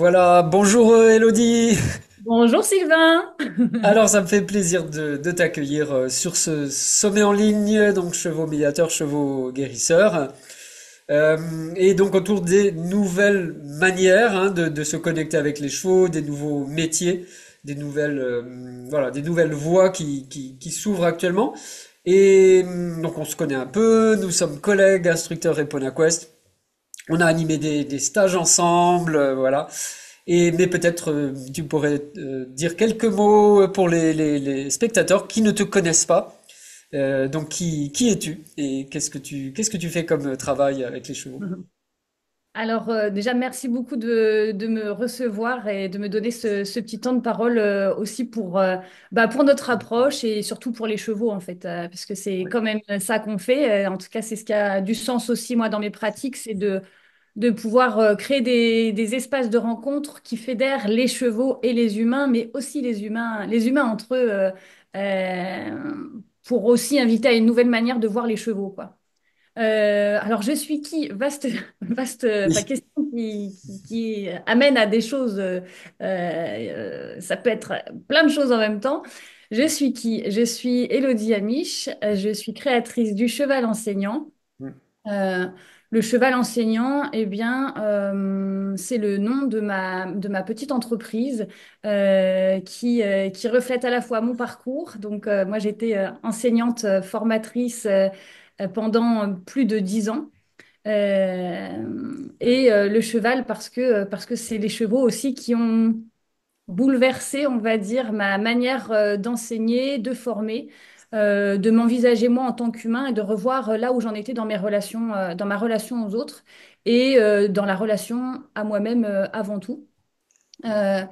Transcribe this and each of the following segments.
Voilà, bonjour Elodie. Bonjour Sylvain. Alors ça me fait plaisir de t'accueillir sur ce sommet en ligne, donc chevaux médiateurs, chevaux guérisseurs. Euh, et donc autour des nouvelles manières de se connecter avec les chevaux, des nouveaux métiers, des nouvelles, voilà, des nouvelles voies qui s'ouvrent actuellement. Et donc on se connaît un peu, nous sommes collègues, instructeurs EponaQuest. On a animé des stages ensemble, voilà. Et mais peut-être tu pourrais dire quelques mots pour les spectateurs qui ne te connaissent pas. Donc qui es-tu et qu'est-ce que tu fais comme travail avec les chevaux? Alors déjà, merci beaucoup de me recevoir et de me donner ce petit temps de parole aussi pour notre approche et surtout pour les chevaux en fait, parce que c'est quand même ça qu'on fait. En tout cas, c'est ce qui a du sens aussi moi dans mes pratiques, c'est de pouvoir créer des espaces de rencontre qui fédèrent les chevaux et les humains, mais aussi les humains entre eux, pour aussi inviter à une nouvelle manière de voir les chevaux, quoi. Alors, je suis qui? Vaste Oui. question qui amène à des choses. Ça peut être plein de choses en même temps. Je suis qui? Je suis Élodie Amiche. Je suis créatrice du cheval enseignant. Euh, le cheval enseignant, eh bien, c'est le nom de ma petite entreprise qui reflète à la fois mon parcours. Donc, moi, j'étais enseignante formatrice pendant plus de 10 ans. Le cheval parce que c'est les chevaux aussi qui ont bouleversé, on va dire, ma manière d'enseigner, de former, de m'envisager moi en tant qu'humain et de revoir là où j'en étais dans mes relations, dans ma relation aux autres et dans la relation à moi-même avant tout. Euh,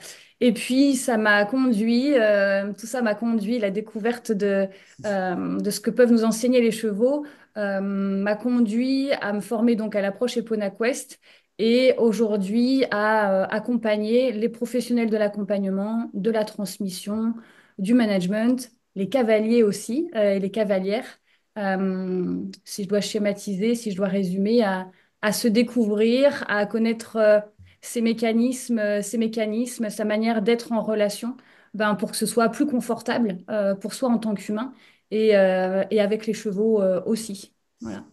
et puis, tout ça m'a conduit, la découverte de ce que peuvent nous enseigner les chevaux, m'a conduit à me former donc à l'approche EponaQuest et aujourd'hui à accompagner les professionnels de l'accompagnement, de la transmission, du management, les cavaliers aussi et les cavalières. Si je dois schématiser, si je dois résumer, à se découvrir, à connaître ces mécanismes, sa manière d'être en relation, ben, pour que ce soit plus confortable pour soi en tant qu'humain et avec les chevaux aussi. Voilà.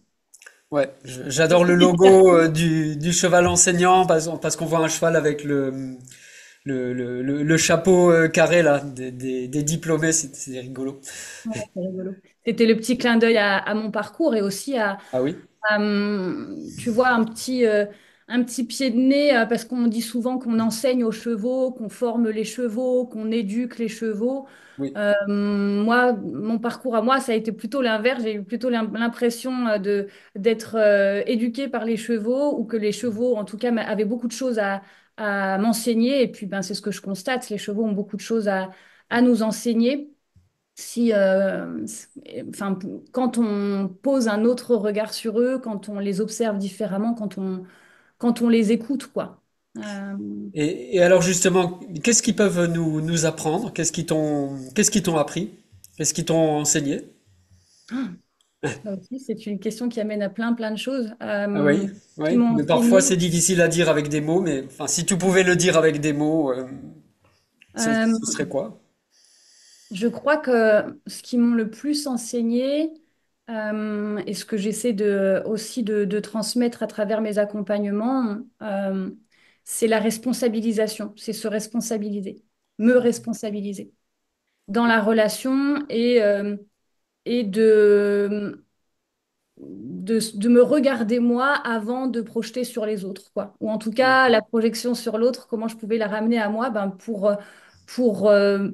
Ouais, j'adore Est-ce que le c'est clair? logo du cheval enseignant parce qu'on voit un cheval avec le chapeau carré là des diplômés, c'est rigolo. Ouais, c'est rigolo. C'était le petit clin d'œil à mon parcours et aussi Ah oui? tu vois, un petit pied de nez, parce qu'on dit souvent qu'on enseigne aux chevaux, qu'on forme les chevaux, qu'on éduque les chevaux. Oui. Moi, mon parcours à moi, ça a été plutôt l'inverse. J'ai eu plutôt l'impression d'être éduquée par les chevaux ou que les chevaux, en tout cas, avaient beaucoup de choses à m'enseigner. Et puis, ben, c'est ce que je constate. Les chevaux ont beaucoup de choses à nous enseigner si, enfin, quand on pose un autre regard sur eux, quand on les observe différemment, quand on les écoute, quoi. Euh, Et alors justement, qu'est-ce qu'ils peuvent nous apprendre? Qu'est-ce qu'ils t'ont appris? Qu'est-ce qu'ils t'ont enseigné? Là aussi, c'est une question qui amène à plein de choses. Ah oui, Qui oui. m'ont Mais parfois enseigné. c'est difficile à dire avec des mots, mais enfin, si tu pouvais le dire avec des mots, Euh, ce serait quoi? je crois que ce qui m'ont le plus enseigné et ce que j'essaie aussi de transmettre à travers mes accompagnements, c'est la responsabilisation, c'est se responsabiliser, me responsabiliser dans la relation et de me regarder moi avant de projeter sur les autres, quoi. Ou en tout cas, la projection sur l'autre, comment je pouvais la ramener à moi ben, pour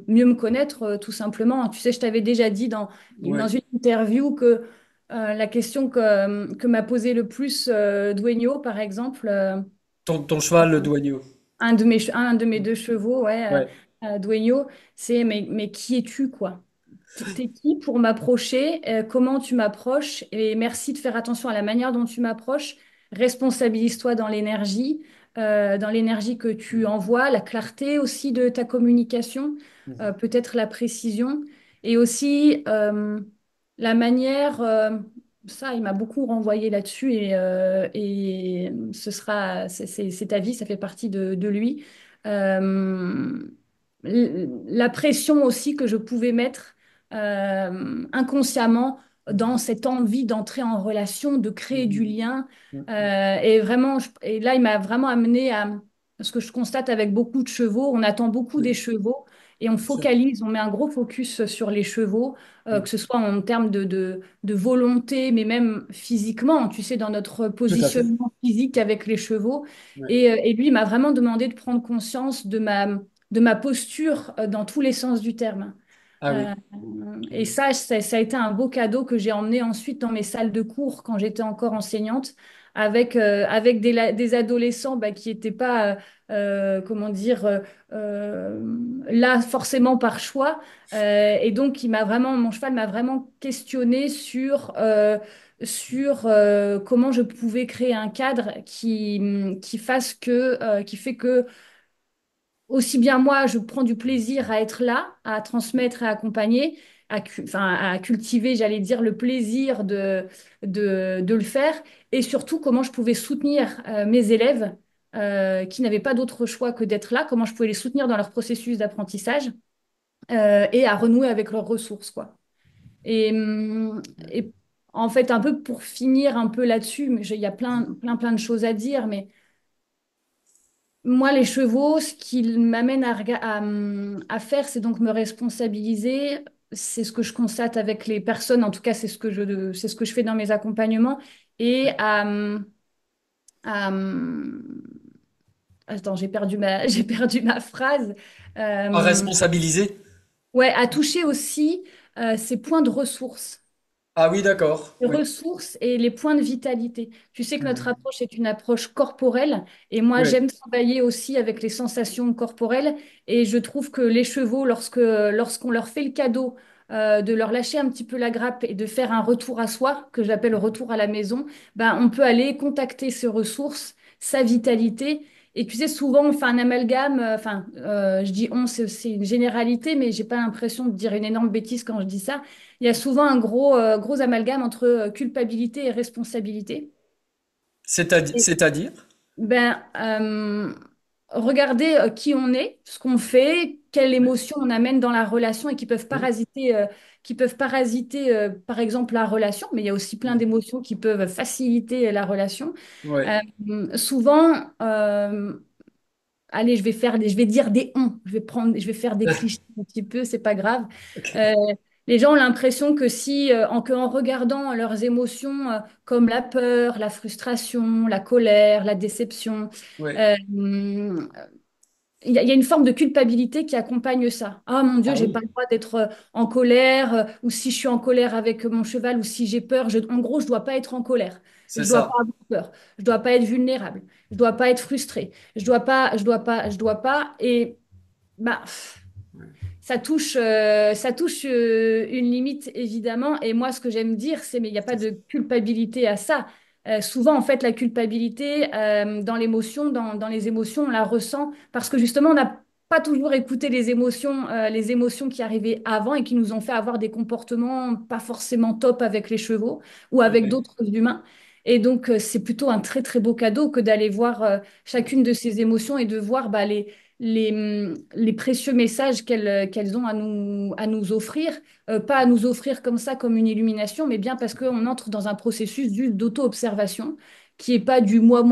mieux me connaître, tout simplement. Tu sais, je t'avais déjà dit dans Ouais. une interview que la question que m'a posée le plus Dueño, par exemple, Ton cheval, le douanier. un de mes deux chevaux, ouais, Ouais. Dueño, c'est mais qui es-tu, quoi? T'es qui pour m'approcher? Comment tu m'approches? Et merci de faire attention à la manière dont tu m'approches. Responsabilise-toi dans l'énergie que tu envoies, la clarté aussi de ta communication, Mhm. peut-être la précision, et aussi la manière. ça, il m'a beaucoup renvoyé là-dessus et c'est ta vie, ça fait partie de lui. Euh, la pression aussi que je pouvais mettre inconsciemment dans cette envie d'entrer en relation, de créer du Mhm. lien. Mhm. Et vraiment, et là, il m'a vraiment amené à ce que je constate avec beaucoup de chevaux. On attend beaucoup des Oui, chevaux et on c'est- focalise, on met un gros focus sur les chevaux, que ce mhm. soit en termes de volonté, mais même physiquement, tu sais, dans notre Tout à fait. positionnement physique avec les chevaux. Ouais. Et lui, il m'a vraiment demandé de prendre conscience de ma posture dans tous les sens du terme. Ah Euh, oui. et ça a été un beau cadeau que j'ai emmené ensuite dans mes salles de cours quand j'étais encore enseignante, avec des adolescents bah, qui n'étaient pas, comment dire, là forcément par choix. Et donc, mon cheval m'a vraiment questionné sur comment je pouvais créer un cadre qui fait que aussi bien moi, je prends du plaisir à être là, à transmettre et à accompagner, enfin, à cultiver, j'allais dire, le plaisir de le faire, et surtout comment je pouvais soutenir mes élèves qui n'avaient pas d'autre choix que d'être là, comment je pouvais les soutenir dans leur processus d'apprentissage et à renouer avec leurs ressources, quoi. Et en fait, un peu pour finir un peu là-dessus, mais il y a plein de choses à dire, mais moi, les chevaux, ce qu'ils m'amènent à faire, c'est donc me responsabiliser. C'est ce que je constate avec les personnes, en tout cas, c'est ce que je fais dans mes accompagnements. Et à- attends, j'ai perdu ma phrase. À Euh, responsabiliser? ouais, à toucher aussi ces points de ressources. Ah oui, d'accord. Les Oui. ressources et les points de vitalité. Tu sais que notre Mhm. approche est une approche corporelle et moi Oui. j'aime travailler aussi avec les sensations corporelles et je trouve que les chevaux, lorsqu'on leur fait le cadeau de leur lâcher un petit peu la grappe et de faire un retour à soi, que j'appelle retour à la maison, ben, on peut aller contacter ses ressources, sa vitalité. Et tu sais, souvent on fait un amalgame, je dis on, c'est une généralité, mais j'ai pas l'impression de dire une énorme bêtise quand je dis ça. Il y a souvent un gros amalgame entre culpabilité et responsabilité. Et C'est-à-dire? ben, regarder qui on est, ce qu'on fait, quelles émotions on amène dans la relation et Oui. qui peuvent parasiter par exemple, la relation, mais il y a aussi plein d'émotions qui peuvent faciliter la relation. Oui. Souvent, allez, je vais dire des on. Je vais faire des clichés un petit peu, c'est pas grave. Ok. Euh, les gens ont l'impression que qu'en regardant leurs émotions comme la peur, la frustration, la colère, la déception, Oui. euh, il y a une forme de culpabilité qui accompagne ça. Ah mon Dieu, Ah j'ai pas oui, le droit d'être en colère, ou si je suis en colère avec mon cheval, ou si j'ai peur, en gros, je dois pas être en colère. c'est Je dois pas ça. avoir peur. Je dois pas être vulnérable. Je dois pas être frustrée. Je dois pas. Et bah, ça touche une limite évidemment. Et moi, ce que j'aime dire, c'est mais il n'y a pas de culpabilité à ça. Souvent, en fait, la culpabilité dans l'émotion, dans les émotions, on la ressent parce que justement, on n'a pas toujours écouté les émotions qui arrivaient avant et qui nous ont fait avoir des comportements pas forcément top avec les chevaux ou avec Oui. d'autres humains. Et donc, c'est plutôt un très, très beau cadeau que d'aller voir chacune de ces émotions et de voir bah, les précieux messages qu'elles ont à nous offrir, pas à nous offrir comme ça, comme une illumination, mais bien parce qu'on entre dans un processus juste d'auto-observation qui est pas du moi,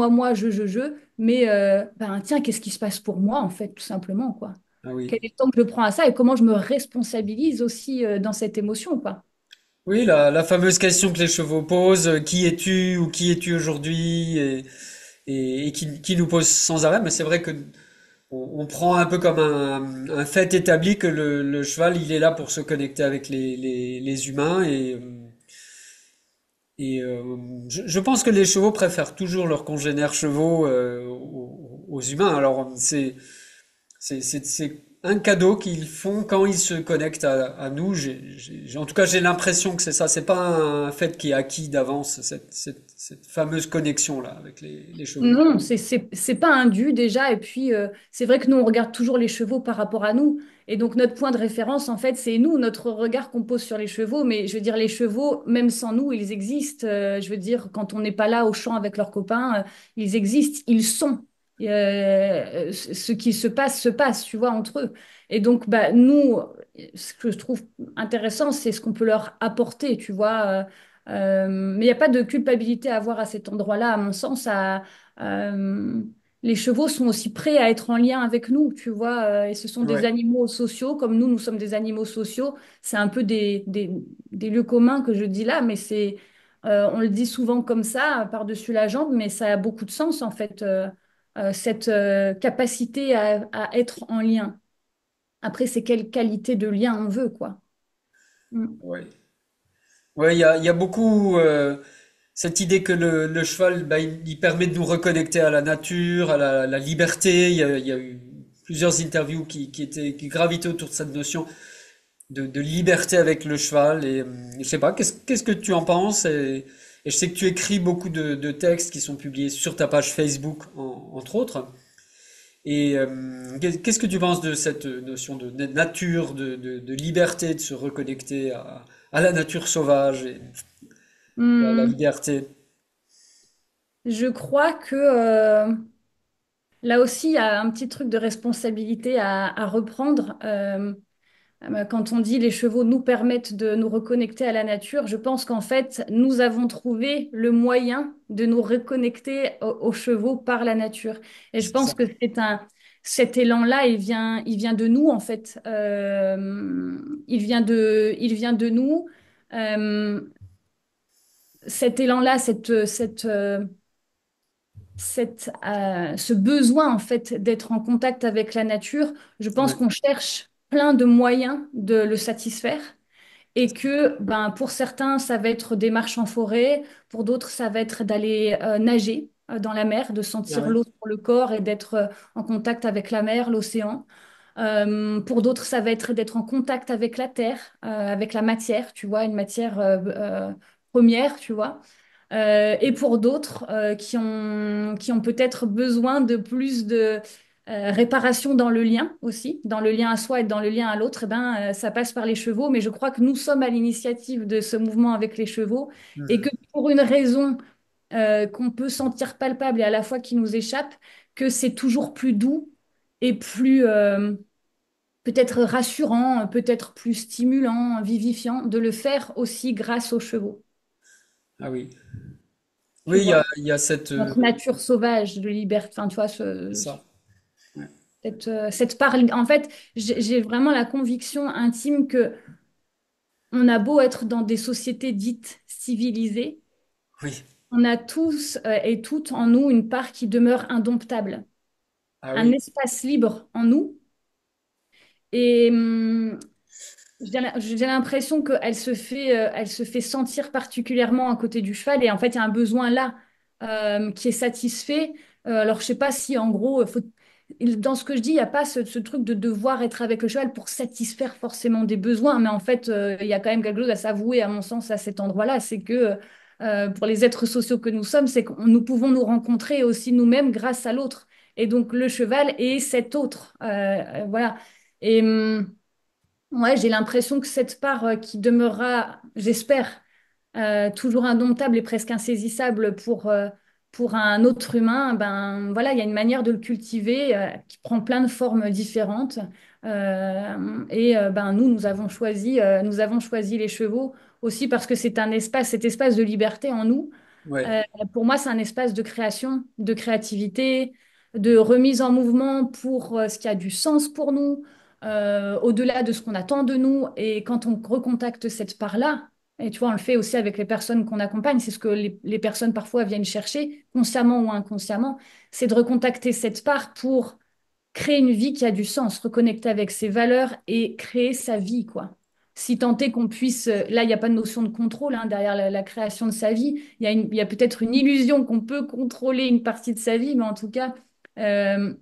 mais ben, tiens, qu'est-ce qui se passe pour moi, en fait, tout simplement, quoi. Ah oui. Quel est le temps que je prends à ça et comment je me responsabilise aussi dans cette émotion, quoi. Oui, la fameuse question que les chevaux posent, qui es-tu ou qui es-tu aujourd'hui et qui nous pose sans arrêt, mais c'est vrai que on prend un peu comme un fait établi que le cheval, il est là pour se connecter avec les humains je pense que les chevaux préfèrent toujours leurs congénères chevaux aux humains. Alors c'est un cadeau qu'ils font quand ils se connectent à nous. En tout cas, j'ai l'impression que c'est ça. C'est pas un fait qui est acquis d'avance, cette fameuse connexion-là avec les chevaux. Non, c'est pas un dû déjà. Et puis, c'est vrai que nous, on regarde toujours les chevaux par rapport à nous. Et donc, notre point de référence, en fait, c'est nous, notre regard qu'on pose sur les chevaux. Mais je veux dire, les chevaux, même sans nous, ils existent. Je veux dire, quand on n'est pas là au champ avec leurs copains, ils existent, ils sont. Ce qui se passe, tu vois, entre eux. Et donc, bah, nous, ce que je trouve intéressant, c'est ce qu'on peut leur apporter, tu vois. Mais il n'y a pas de culpabilité à avoir à cet endroit-là, à mon sens. Euh, les chevaux sont aussi prêts à être en lien avec nous, tu vois, et ce sont des Ouais. animaux sociaux, comme nous sommes des animaux sociaux. C'est un peu des lieux communs que je dis là, mais on le dit souvent comme ça, par-dessus la jambe, mais ça a beaucoup de sens, en fait, cette capacité à être en lien. Après, c'est quelle qualité de lien on veut, quoi. Mm. Ouais. Ouais, il y a beaucoup cette idée que le cheval, bah, il permet de nous reconnecter à la nature, à la liberté. Il y a eu plusieurs interviews qui gravitaient autour de cette notion de liberté avec le cheval. Et je sais pas, qu'est-ce que tu en penses? Et je sais que tu écris beaucoup de textes qui sont publiés sur ta page Facebook, entre autres. Et qu'est-ce que tu penses de cette notion de nature, de liberté, de se reconnecter à la nature sauvage et à la Hmm. liberté? Je crois que là aussi, il y a un petit truc de responsabilité à reprendre. Quand on dit les chevaux nous permettent de nous reconnecter à la nature, je pense qu'en fait, nous avons trouvé le moyen de nous reconnecter aux chevaux par la nature. Et je C'est pense ça. que cet élan-là, il vient de nous, en fait. Il vient de nous. Euh, Cet élan-là, ce besoin en fait d'être en contact avec la nature, je pense Ouais, qu'on cherche plein de moyens de le satisfaire et que ben, pour certains, ça va être des marches en forêt, pour d'autres, ça va être d'aller nager dans la mer, de ah sentir ouais, l'eau sur le corps et d'être en contact avec la mer, l'océan. Pour d'autres, ça va être d'être en contact avec la terre, avec la matière, tu vois, une matière première, tu vois. Et pour d'autres qui ont peut-être besoin de plus de réparation dans le lien aussi, dans le lien à soi et dans le lien à l'autre, eh ben, ça passe par les chevaux. Mais je crois que nous sommes à l'initiative de ce mouvement avec les chevaux et que mhm. pour une raison qu'on peut sentir palpable et à la fois qui nous échappe, que c'est toujours plus doux et plus peut-être rassurant, peut-être plus stimulant, vivifiant de le faire aussi grâce aux chevaux, Ah oui. tu Oui, vois. il y a cette, Notre nature sauvage de liberté, enfin, tu vois, ça. Ouais. cette part. En fait, j'ai vraiment la conviction intime que on a beau être dans des sociétés dites civilisées, Oui. on a tous et toutes en nous une part qui demeure indomptable, Ah un oui. espace libre en nous. Et j'ai l'impression elle se fait sentir particulièrement à côté du cheval. Et en fait, il y a un besoin là qui est satisfait. Alors, je sais pas si, en gros, dans ce que je dis, il n'y a pas ce truc de devoir être avec le cheval pour satisfaire forcément des besoins. Mais en fait, il y a quand même quelque chose à s'avouer, à mon sens, à cet endroit-là. C'est que pour les êtres sociaux que nous sommes, c'est que nous pouvons nous rencontrer aussi nous-mêmes grâce à l'autre. Et donc, le cheval est cet autre. Voilà. Et. Ouais, j'ai l'impression que cette part qui demeurera, j'espère, toujours indomptable et presque insaisissable pour un autre humain, ben voilà, il y a une manière de le cultiver qui prend plein de formes différentes. Ben nous avons choisi les chevaux aussi parce que c'est un espace, cet espace de liberté en nous. Ouais. Euh, pour moi, c'est un espace de création, de créativité, de remise en mouvement pour ce qui a du sens pour nous au-delà de ce qu'on attend de nous. Et quand on recontacte cette part-là, et tu vois, on le fait aussi avec les personnes qu'on accompagne, c'est ce que les personnes parfois viennent chercher, consciemment ou inconsciemment, c'est de recontacter cette part pour créer une vie qui a du sens, reconnecter avec ses valeurs et créer sa vie, quoi. Si tant est qu'on puisse, là, il n'y a pas de notion de contrôle hein, derrière la création de sa vie. Il y a peut-être une illusion qu'on peut contrôler une partie de sa vie, mais en tout cas, euh,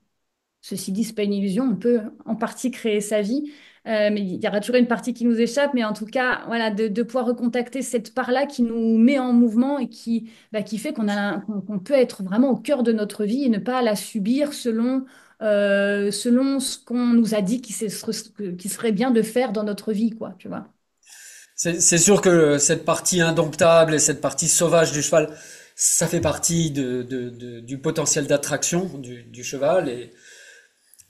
Ceci dit, c'est pas une illusion, on peut en partie créer sa vie, mais il y aura toujours une partie qui nous échappe. Mais en tout cas, voilà, de pouvoir recontacter cette part-là qui nous met en mouvement et qui fait qu'on peut être vraiment au cœur de notre vie et ne pas la subir selon ce qu'on nous a dit qui serait bien de faire dans notre vie, quoi, tu vois. C'est sûr que cette partie indomptable et cette partie sauvage du cheval, ça fait partie du potentiel d'attraction du cheval et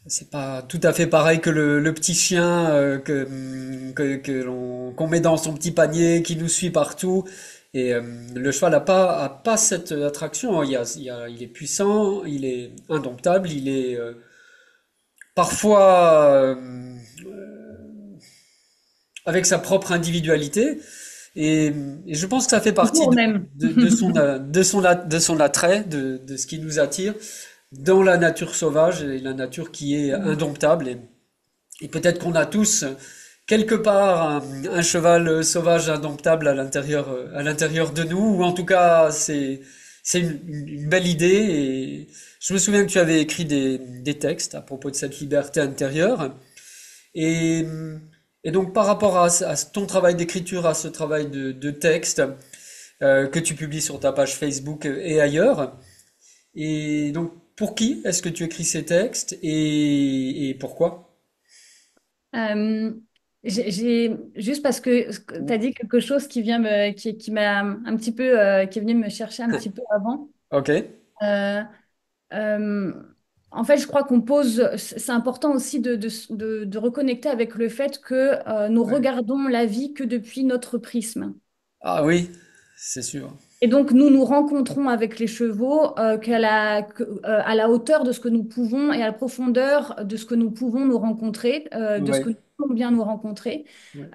c'est pas tout à fait pareil que le petit chien qu'on met dans son petit panier, qui nous suit partout. Et le cheval a pas cette attraction. Il est puissant, il est indomptable, il est parfois avec sa propre individualité. Et, et je pense que ça fait partie Toujours même. de son attrait, de ce qui nous attire dans la nature sauvage et la nature qui est indomptable. Et peut-être qu'on a tous quelque part un cheval sauvage indomptable à l'intérieur de nous, ou en tout cas c'est une belle idée. Et je me souviens que tu avais écrit des textes à propos de cette liberté intérieure. Et, et donc par rapport à ton travail d'écriture, à ce travail de texte que tu publies sur ta page Facebook et ailleurs, et donc pour qui est-ce que tu écris ces textes et pourquoi? Euh, juste parce que tu as dit quelque chose qui m'a un petit peu, qui est venu me chercher un petit peu avant. Ok, Euh, euh, En fait, je crois c'est important aussi de reconnecter avec le fait que nous ouais. regardons la vie que depuis notre prisme. Ah oui, c'est sûr. Et donc, nous nous rencontrons avec les chevaux à la hauteur de ce que nous pouvons et à la profondeur de ce que nous pouvons nous rencontrer, de ce Ouais, que nous pouvons bien nous rencontrer. ouais,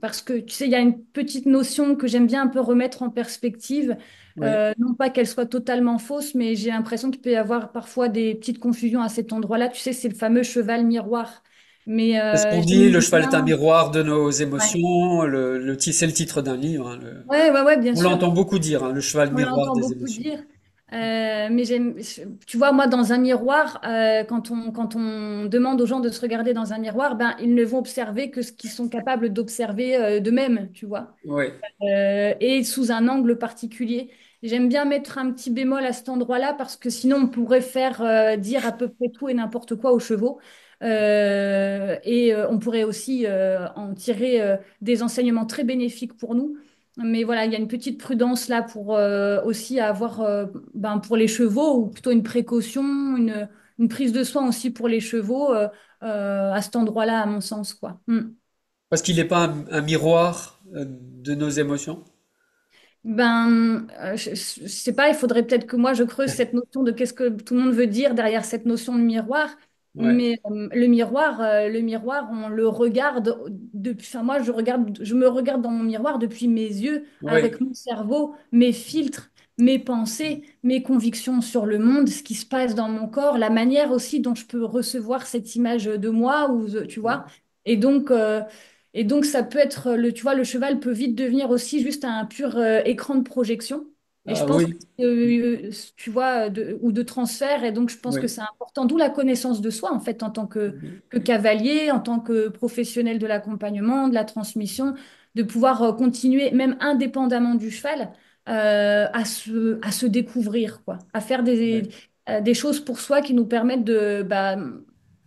Parce que, tu sais, il y a une petite notion que j'aime bien un peu remettre en perspective. ouais. Non pas qu'elle soit totalement fausse, mais j'ai l'impression qu'il peut y avoir parfois des petites confusions à cet endroit-là. Tu sais, c'est le fameux cheval miroir. Mais C'est ce qu'on dit, j'aime le cheval est un bien. miroir de nos Ouais, émotions. C'est le titre d'un livre, hein, ouais, bien on sûr. l'entend beaucoup dire, hein, le cheval On miroir l'entend des beaucoup émotions. dire. Mais tu vois, moi, dans un miroir, quand on demande aux gens de se regarder dans un miroir, ben, ils ne vont observer que ce qu'ils sont capables d'observer d'eux-mêmes, tu vois, Ouais, et sous un angle particulier. J'aime bien mettre un petit bémol à cet endroit-là parce que sinon, on pourrait faire dire à peu près tout et n'importe quoi aux chevaux. On pourrait aussi en tirer des enseignements très bénéfiques pour nous. Mais voilà, il y a une petite prudence là pour aussi avoir ben, pour les chevaux, ou plutôt une précaution, une prise de soin aussi pour les chevaux à cet endroit-là, à mon sens, quoi. Mm. parce qu'il n'est pas un miroir de nos émotions. Ben, je sais pas, il faudrait peut-être que moi je creuse cette notion de qu'est-ce que tout le monde veut dire derrière cette notion de miroir. Ouais, Mais le miroir, on le regarde depuis. Enfin, moi, je me regarde dans mon miroir depuis mes yeux, ouais, avec mon cerveau, mes filtres, mes pensées, mes convictions sur le monde, ce qui se passe dans mon corps, la manière aussi dont je peux recevoir cette image de moi, ou tu vois. Et donc, euh, et donc, ça peut être, tu vois, le cheval peut vite devenir aussi juste un pur écran de projection. Et je ah pense que, oui, tu vois, ou de transfert. Et donc, je pense que oui, c'est important, d'où la connaissance de soi, en fait, en tant que cavalier, en tant que professionnel de l'accompagnement, de la transmission, de pouvoir continuer, même indépendamment du cheval, à se découvrir, quoi, à faire ouais, des choses pour soi qui nous permettent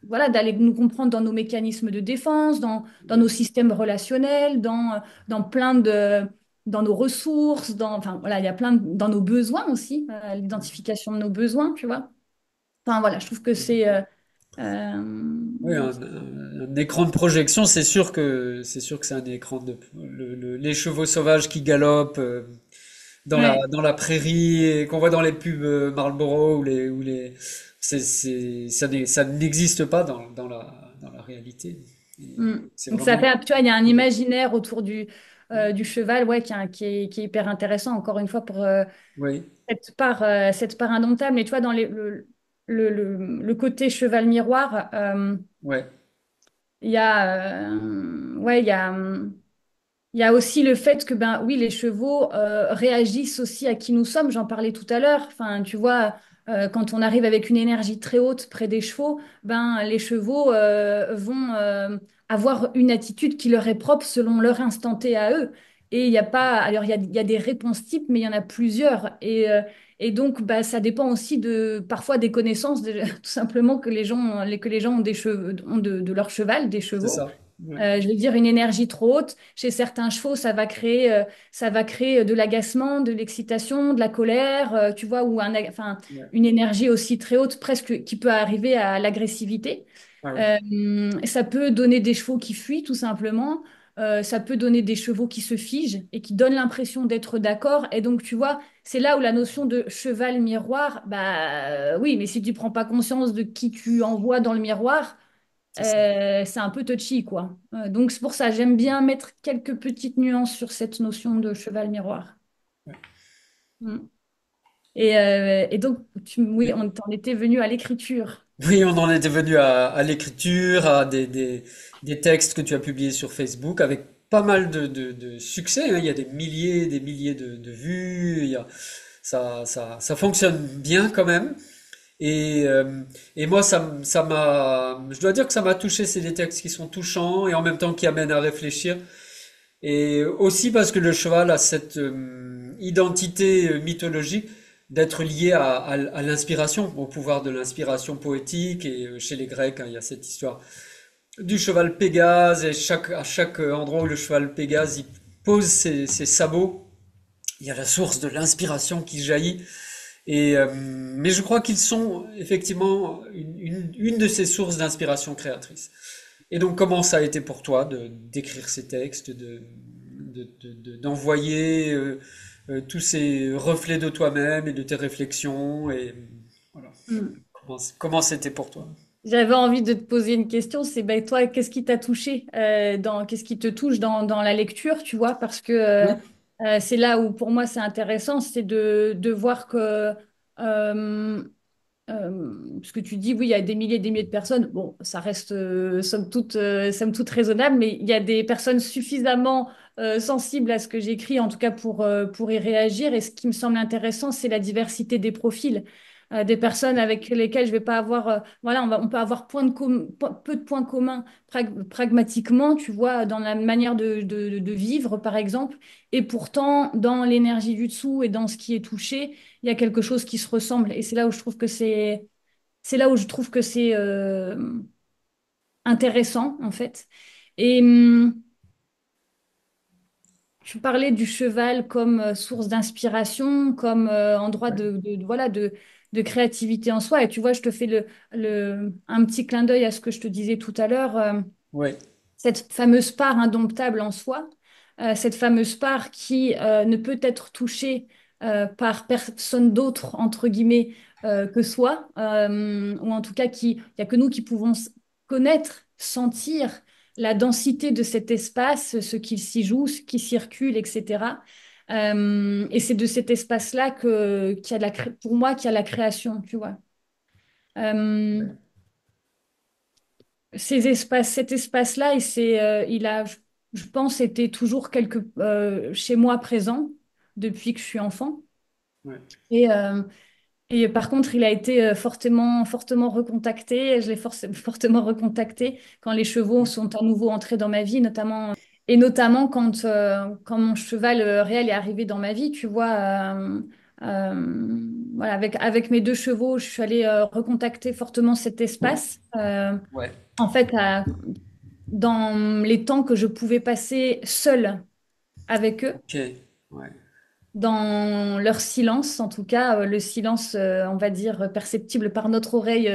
voilà, d'aller nous comprendre dans nos mécanismes de défense, dans nos systèmes relationnels, dans nos ressources, enfin, voilà, il y a dans nos besoins aussi, l'identification de nos besoins, tu vois. Enfin, voilà, je trouve que oui, un écran de projection, c'est sûr que c'est un écran les chevaux sauvages qui galopent ouais. dans la prairie et qu'on voit dans les pubs Marlboro ça n'existe pas dans la réalité. Et Mm. c'est Donc vraiment ça une fait, tu vois, il y a un projection. imaginaire autour du cheval, ouais, qui est hyper intéressant, encore une fois, pour Oui, cette part indomptable. Mais tu vois, dans le côté cheval miroir, ouais, il y a, ouais, il y a aussi le fait que, ben oui, les chevaux réagissent aussi à qui nous sommes. J'en parlais tout à l'heure. Enfin, tu vois, quand on arrive avec une énergie très haute près des chevaux, ben, les chevaux vont avoir une attitude qui leur est propre selon leur instant T à eux. Et il y a pas, alors il y a des réponses types, mais il y en a plusieurs. Et donc, bah, ça dépend aussi parfois des connaissances, tout simplement que les gens ont des cheveux, ont de leur cheval, des C'est chevaux. ça. Ouais. Je veux dire, une énergie trop haute, chez certains chevaux, ça va créer de l'agacement, de l'excitation, de la colère, tu vois, enfin, Ouais. une énergie aussi très haute, presque qui peut arriver à l'agressivité. Ah oui, Ça peut donner des chevaux qui fuient, tout simplement. Ça peut donner des chevaux qui se figent et qui donnent l'impression d'être d'accord. Et donc, tu vois, c'est là où la notion de cheval miroir, bah oui, mais si tu prends pas conscience de qui tu envoies dans le miroir, c'est ça. c'est un peu touchy, quoi. Donc c'est pour ça, j'aime bien mettre quelques petites nuances sur cette notion de cheval miroir. Ouais. Mm. Et donc, oui, Mais- on t'en était venu à l'écriture. oui, on en était venu à l'écriture, à des textes que tu as publiés sur Facebook avec pas mal de succès, hein. Il y a des milliers de vues. Ça fonctionne bien quand même. Et moi, je dois dire que ça m'a touché. C'est des textes qui sont touchants et en même temps qui amènent à réfléchir. Et aussi parce que le cheval a cette identité mythologique d'être lié à l'inspiration, au pouvoir de l'inspiration poétique. Et chez les Grecs, hein, il y a cette histoire du cheval Pégase. Et à chaque endroit où le cheval Pégase il pose ses sabots, il y a la source de l'inspiration qui jaillit. Mais je crois qu'ils sont effectivement une de ces sources d'inspiration créatrice. Et donc, comment ça a été pour toi d'écrire ces textes, d'envoyer tous ces reflets de toi-même et de tes réflexions et voilà. Mm. Comment c'était pour toi? J'avais envie de te poser une question, c'est ben, toi, qu'est-ce qui t'a touché qu'est-ce qui te touche dans la lecture, tu vois, parce que Oui, c'est là où pour moi c'est intéressant, c'est de voir que euh, parce que tu dis, oui, il y a des milliers et des milliers de personnes. Bon, ça reste somme toute raisonnable, mais il y a des personnes suffisamment sensibles à ce que j'écris, en tout cas pour y réagir. Et ce qui me semble intéressant, c'est la diversité des profils. Des personnes avec lesquelles je vais pas avoir, voilà, on peut avoir peu de points communs pragmatiquement, tu vois, dans la manière de vivre, par exemple, et pourtant dans l'énergie du dessous et dans ce qui est touché il y a quelque chose qui se ressemble. Et c'est là où je trouve que c'est intéressant, en fait. Et tu parlais du cheval comme source d'inspiration, comme endroit voilà, de créativité en soi. Et tu vois, je te fais un petit clin d'œil à ce que je te disais tout à l'heure. oui, Cette fameuse part indomptable en soi, cette fameuse part qui ne peut être touchée par personne d'autre, entre guillemets, que soi, ou en tout cas, il n'y a que nous qui pouvons connaître, sentir la densité de cet espace, ce qu'il s'y joue, ce qui circule, etc. Et c'est de cet espace-là pour moi, qu'il y a la création, tu vois. Euh, cet espace-là, il a, je pense, été toujours chez moi présent depuis que je suis enfant. ouais, Et, euh, et par contre, il a été fortement, fortement recontacté. Je l'ai fortement recontacté quand les chevaux sont à nouveau entrés dans ma vie, notamment quand mon cheval réel est arrivé dans ma vie. Tu vois, voilà, avec mes deux chevaux, je suis allée recontacter fortement cet espace. ouais, En fait, dans les temps que je pouvais passer seule avec eux, ok, ouais, dans leur silence, en tout cas, le silence, on va dire, perceptible par notre oreille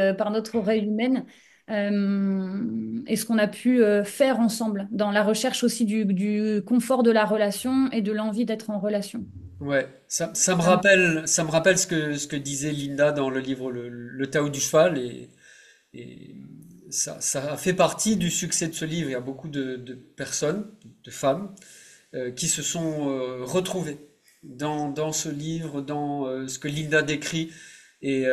humaine, et ce qu'on a pu faire ensemble, dans la recherche aussi du confort de la relation et de l'envie d'être en relation. ouais. Euh, Ça me rappelle ce que disait Linda dans le livre Le Tao du cheval et ça a fait partie du succès de ce livre. Il y a beaucoup de personnes, de femmes, qui se sont retrouvées dans ce livre, dans ce que Linda décrit et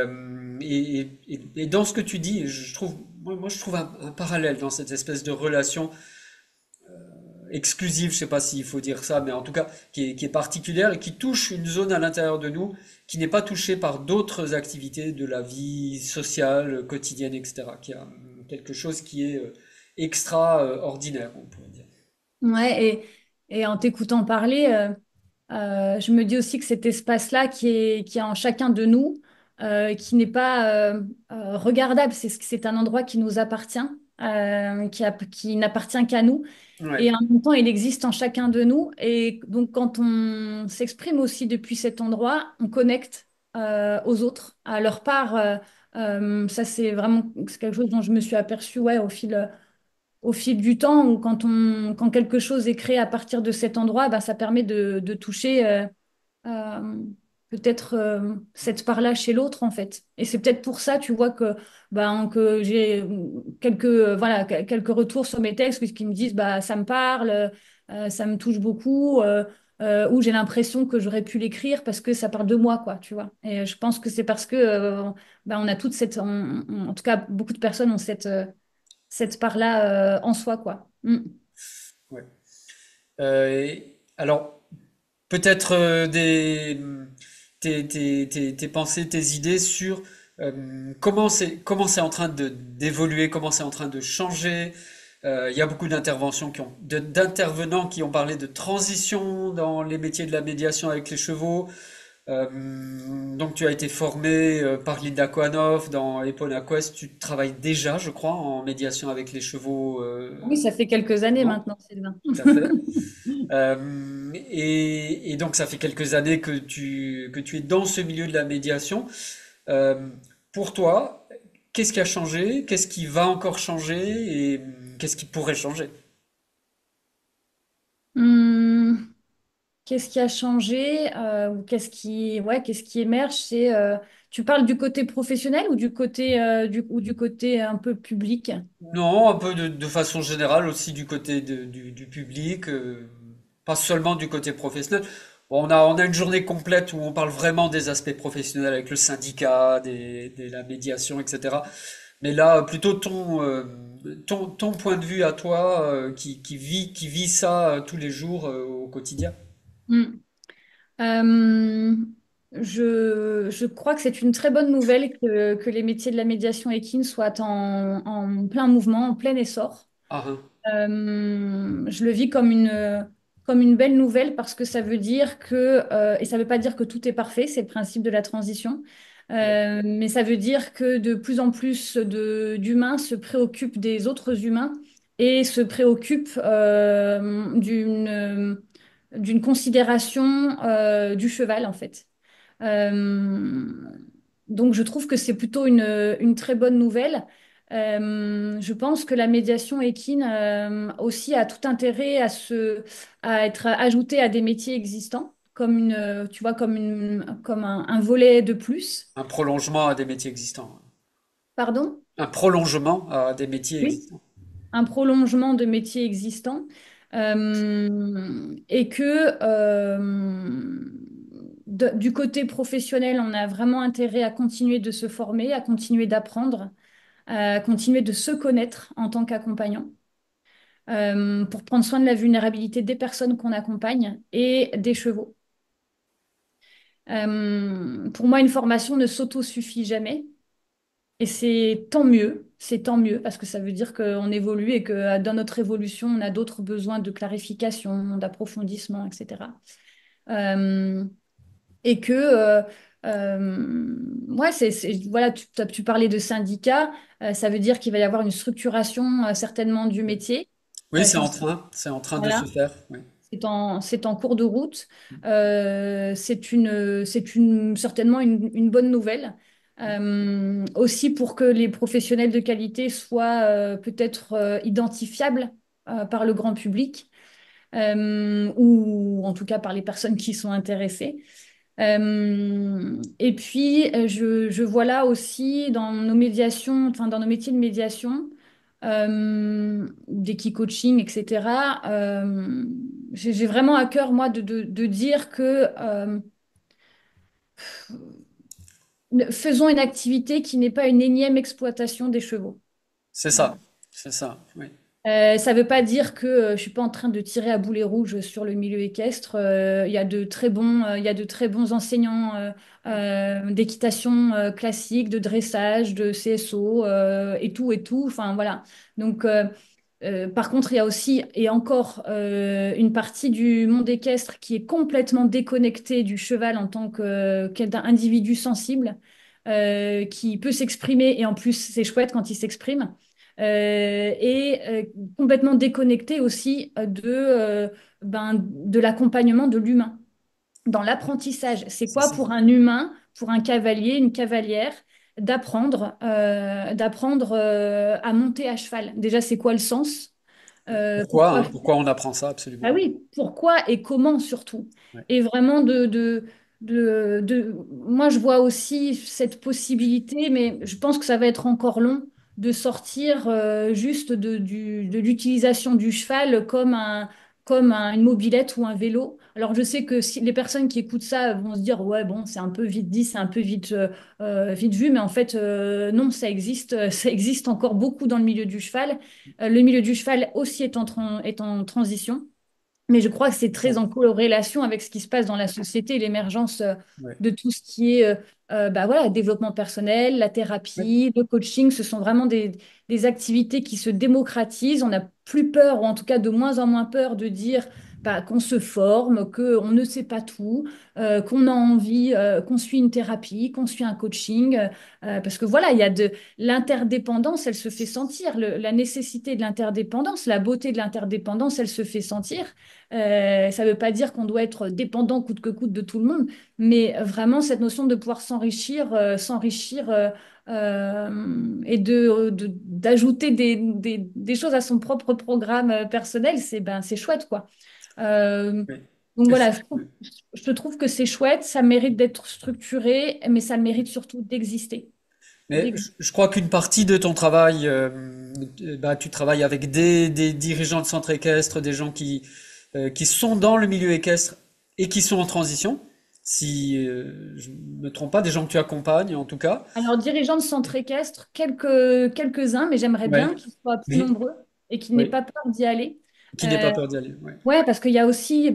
dans ce que tu dis. Je trouve, moi, je trouve un parallèle dans cette espèce de relation exclusive, je sais pas s'il faut dire ça, mais en tout cas qui est particulière et qui touche une zone à l'intérieur de nous qui n'est pas touchée par d'autres activités de la vie sociale, quotidienne, etc. Qui a quelque chose qui est extraordinaire, on pourrait dire. Ouais, et en t'écoutant parler, je me dis aussi que cet espace-là qui est en chacun de nous, qui n'est pas regardable, c'est un endroit qui nous appartient, qui n'appartient qu'à nous. Ouais, Et en même temps, il existe en chacun de nous. Et donc, quand on s'exprime aussi depuis cet endroit, on connecte aux autres, à leur part. Ça, c'est quelque chose dont je me suis aperçue ouais, au fil du temps, ou quand quelque chose est créé à partir de cet endroit, bah, ça permet de toucher euh, peut-être cette part-là chez l'autre, en fait. Et c'est peut-être pour ça, tu vois, que j'ai quelques retours sur mes textes qui me disent, bah, ça me parle, ça me touche beaucoup, ou j'ai l'impression que j'aurais pu l'écrire parce que ça parle de moi, quoi, tu vois. Et je pense que c'est parce que bah, on a toute en tout cas, beaucoup de personnes ont cette part-là en soi, quoi. Mm. ouais. Alors, peut-être tes pensées, tes idées sur comment c'est en train d'évoluer, comment c'est en train de changer. Il y a beaucoup d'intervenants qui ont parlé de transition dans les métiers de la médiation avec les chevaux. Donc tu as été formé par Linda Kohanov dans Epona Quest. Tu travailles déjà, je crois, en médiation avec les chevaux. Oui, ça fait quelques années Non, maintenant, Sylvain. tout à fait. Et donc ça fait quelques années que tu es dans ce milieu de la médiation. Euh, pour toi, qu'est-ce qui a changé? Qu'est-ce qui va encore changer? Et qu'est-ce qui pourrait changer? Hum, qu'est-ce qui a changé ou qu'est-ce qui émerge? Tu parles du côté professionnel ou ou du côté un peu public? Non, un peu de façon générale aussi du côté du public, pas seulement du côté professionnel. Bon, on a une journée complète où on parle vraiment des aspects professionnels avec le syndicat, la médiation, etc. Mais là, plutôt ton point de vue à toi, qui vit ça tous les jours au quotidien. Hum. Euh, je crois que c'est une très bonne nouvelle que les métiers de la médiation équine soient en plein mouvement, en plein essor. Ah, hein. Je le vis comme une belle nouvelle parce que ça veut dire et ça veut pas dire que tout est parfait, c'est le principe de la transition, Ouais. mais ça veut dire que de plus en plus d'humains se préoccupent des autres humains et se préoccupent d'une considération du cheval, en fait. Euh, donc, je trouve que c'est plutôt une très bonne nouvelle. Je pense que la médiation équine aussi a tout intérêt à être ajoutée à des métiers existants, tu vois, comme un volet de plus. Un prolongement à des métiers existants. Pardon? Un prolongement à des métiers Oui. existants. Un prolongement de métiers existants et que du côté professionnel, on a vraiment intérêt à continuer de se former, à continuer d'apprendre, à continuer de se connaître en tant qu'accompagnant, pour prendre soin de la vulnérabilité des personnes qu'on accompagne et des chevaux. Pour moi, une formation ne s'auto-suffit jamais. Et c'est tant mieux, parce que ça veut dire qu'on évolue et que dans notre évolution, on a d'autres besoins de clarification, d'approfondissement, etc. Euh, et que, ouais, voilà, tu parlais de syndicat, ça veut dire qu'il va y avoir une structuration certainement du métier. Oui, Je pense que c'est en train de se voilà, faire. Oui. c'est en cours de route. Certainement une bonne nouvelle. Aussi pour que les professionnels de qualité soient peut-être identifiables par le grand public ou en tout cas par les personnes qui sont intéressées. Et puis, je vois là aussi dans nos médiations, enfin dans nos métiers de médiation, d'équi-coaching, etc. J'ai vraiment à cœur, moi, de dire que faisons une activité qui n'est pas une énième exploitation des chevaux. C'est Voilà. ça. C'est ça. Oui. Ça ne veut pas dire que je ne suis pas en train de tirer à boulet rouge sur le milieu équestre. Il y a de très bons enseignants d'équitation classique, de dressage, de CSO et tout et tout. Enfin voilà. Donc, par contre, il y a aussi et encore une partie du monde équestre qui est complètement déconnectée du cheval en tant qu'individu sensible, qui peut s'exprimer et en plus c'est chouette quand il s'exprime. Complètement déconnecté aussi de l'accompagnement de l'humain dans l'apprentissage. C'est C'est quoi ça. pour un humain, pour un cavalier, une cavalière, d'apprendre à monter à cheval? Déjà, c'est quoi le sens? Pourquoi, Pourquoi hein? Pourquoi on apprend ça absolument? ah oui, pourquoi et comment surtout. Ouais. Et vraiment moi je vois aussi cette possibilité, mais je pense que ça va être encore long, de sortir juste de l'utilisation du cheval une mobilette ou un vélo. Alors je sais que si les personnes qui écoutent ça vont se dire, ouais, bon, c'est un peu vite dit, c'est un peu vite vu, mais en fait, non, ça existe, ça existe encore beaucoup dans le milieu du cheval. Le milieu du cheval aussi est en transition. Mais je crois que c'est très Bon, en corrélation avec ce qui se passe dans la société, l'émergence ouais. de tout ce qui est voilà, développement personnel, la Ouais. thérapie, le coaching. Ce sont vraiment des activités qui se démocratisent. On n'a plus peur, ou en tout cas de moins en moins peur de dire qu'on se forme, qu'on ne sait pas tout, qu'on a envie, qu'on suit une thérapie, qu'on suit un coaching. Parce que voilà, il y a de l'interdépendance, elle se fait sentir. La nécessité de l'interdépendance, la beauté de l'interdépendance, elle se fait sentir. Ça ne veut pas dire qu'on doit être dépendant coûte que coûte de tout le monde, mais vraiment cette notion de pouvoir s'enrichir et d'ajouter des choses à son propre programme personnel, c'est chouette, quoi. Euh, Ouais. donc voilà, Ouais. je trouve que c'est chouette, ça mérite d'être structuré, mais ça mérite surtout d'exister. Mais je crois qu'une partie de ton travail, bah, tu travailles avec des dirigeants de centres équestres, des gens qui sont dans le milieu équestre et qui sont en transition. Si je me trompe pas, des gens que tu accompagnes en tout cas. Alors, dirigeants de centre équestre, quelques-uns, mais j'aimerais Ouais. bien qu'ils soient plus Oui. nombreux et qu'ils n'aient Oui. pas peur d'y aller. Qui n'ait pas Euh, peur d'y aller. Ouais. ouais, parce qu'il y a aussi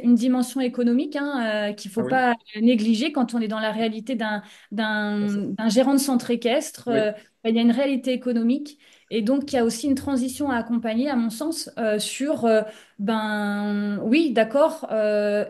une dimension économique qu'il ne Ah faut oui. pas négliger quand on est dans la réalité d'un gérant de centre équestre. Oui. Il y a une réalité économique et donc il y a aussi une transition à accompagner, à mon sens, oui, d'accord,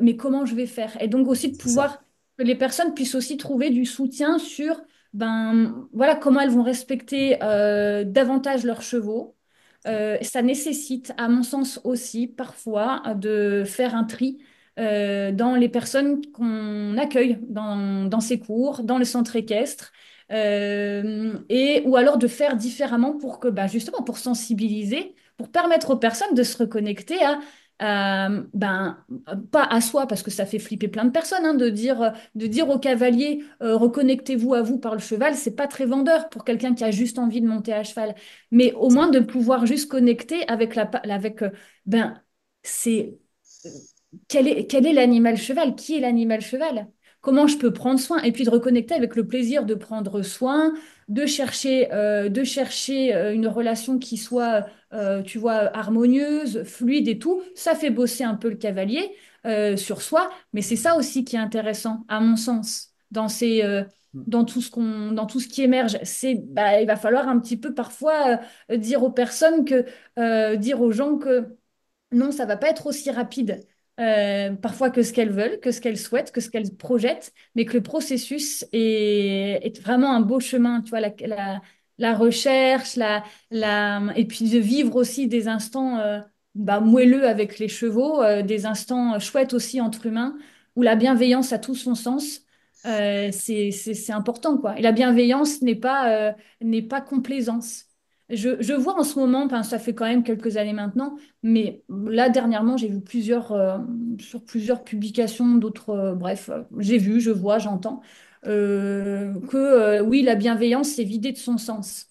mais comment je vais faire? Et donc aussi de C'est ça. pouvoir que les personnes puissent aussi trouver du soutien sur voilà comment elles vont respecter davantage leurs chevaux. Ça nécessite, à mon sens aussi, parfois, de faire un tri dans les personnes qu'on accueille dans ces cours, dans le centre équestre, ou alors de faire différemment pour que, justement, pour sensibiliser, pour permettre aux personnes de se reconnecter pas à soi, parce que ça fait flipper plein de personnes, hein, de dire au cavalier, reconnectez-vous à vous par le cheval, c'est pas très vendeur pour quelqu'un qui a juste envie de monter à cheval, mais au moins de pouvoir juste connecter avec c'est euh, quel est l'animal cheval? Qui est l'animal cheval? Comment je peux prendre soin? Et puis de reconnecter avec le plaisir de prendre soin, de chercher une relation qui soit, tu vois, harmonieuse, fluide et tout. Ça fait bosser un peu le cavalier sur soi, mais c'est ça aussi qui est intéressant, à mon sens, dans tout ce qui émerge. Il va falloir un petit peu parfois dire aux gens que non, ça va pas être aussi rapide parfois que ce qu'elles veulent, que ce qu'elles souhaitent, que ce qu'elles projettent, mais que le processus est vraiment un beau chemin, tu vois, la recherche, et puis de vivre aussi des instants moelleux avec les chevaux, des instants chouettes aussi entre humains, où la bienveillance a tout son sens. C'est important, quoi. Et la bienveillance n'est pas complaisance. Je vois en ce moment, enfin, ça fait quand même quelques années maintenant, mais là, dernièrement, j'ai vu sur plusieurs publications, d'autres, bref, j'ai vu, je vois, j'entends, oui, la bienveillance, c'est vidé de son sens.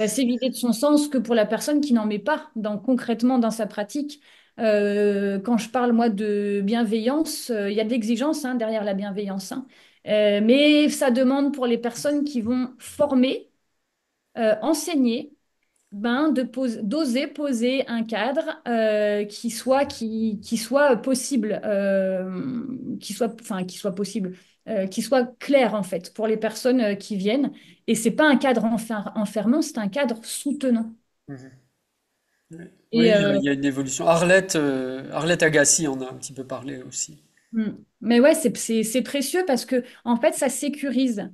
C'est vidé de son sens que pour la personne qui n'en met pas concrètement dans sa pratique. Quand je parle, moi, de bienveillance, il y a de l'exigence hein, derrière la bienveillance. Hein. Mais ça demande pour les personnes qui vont former, enseigner, d'oser poser un cadre qui soit possible, qui soit possible, qui soit clair en fait pour les personnes qui viennent. Et c'est pas un cadre enfermant, c'est un cadre soutenant. Mhm. Ouais. Oui, Et, il y a une évolution. Arlette Agassi en a un petit peu parlé aussi. mm, mais ouais, c'est précieux parce que en fait, ça sécurise.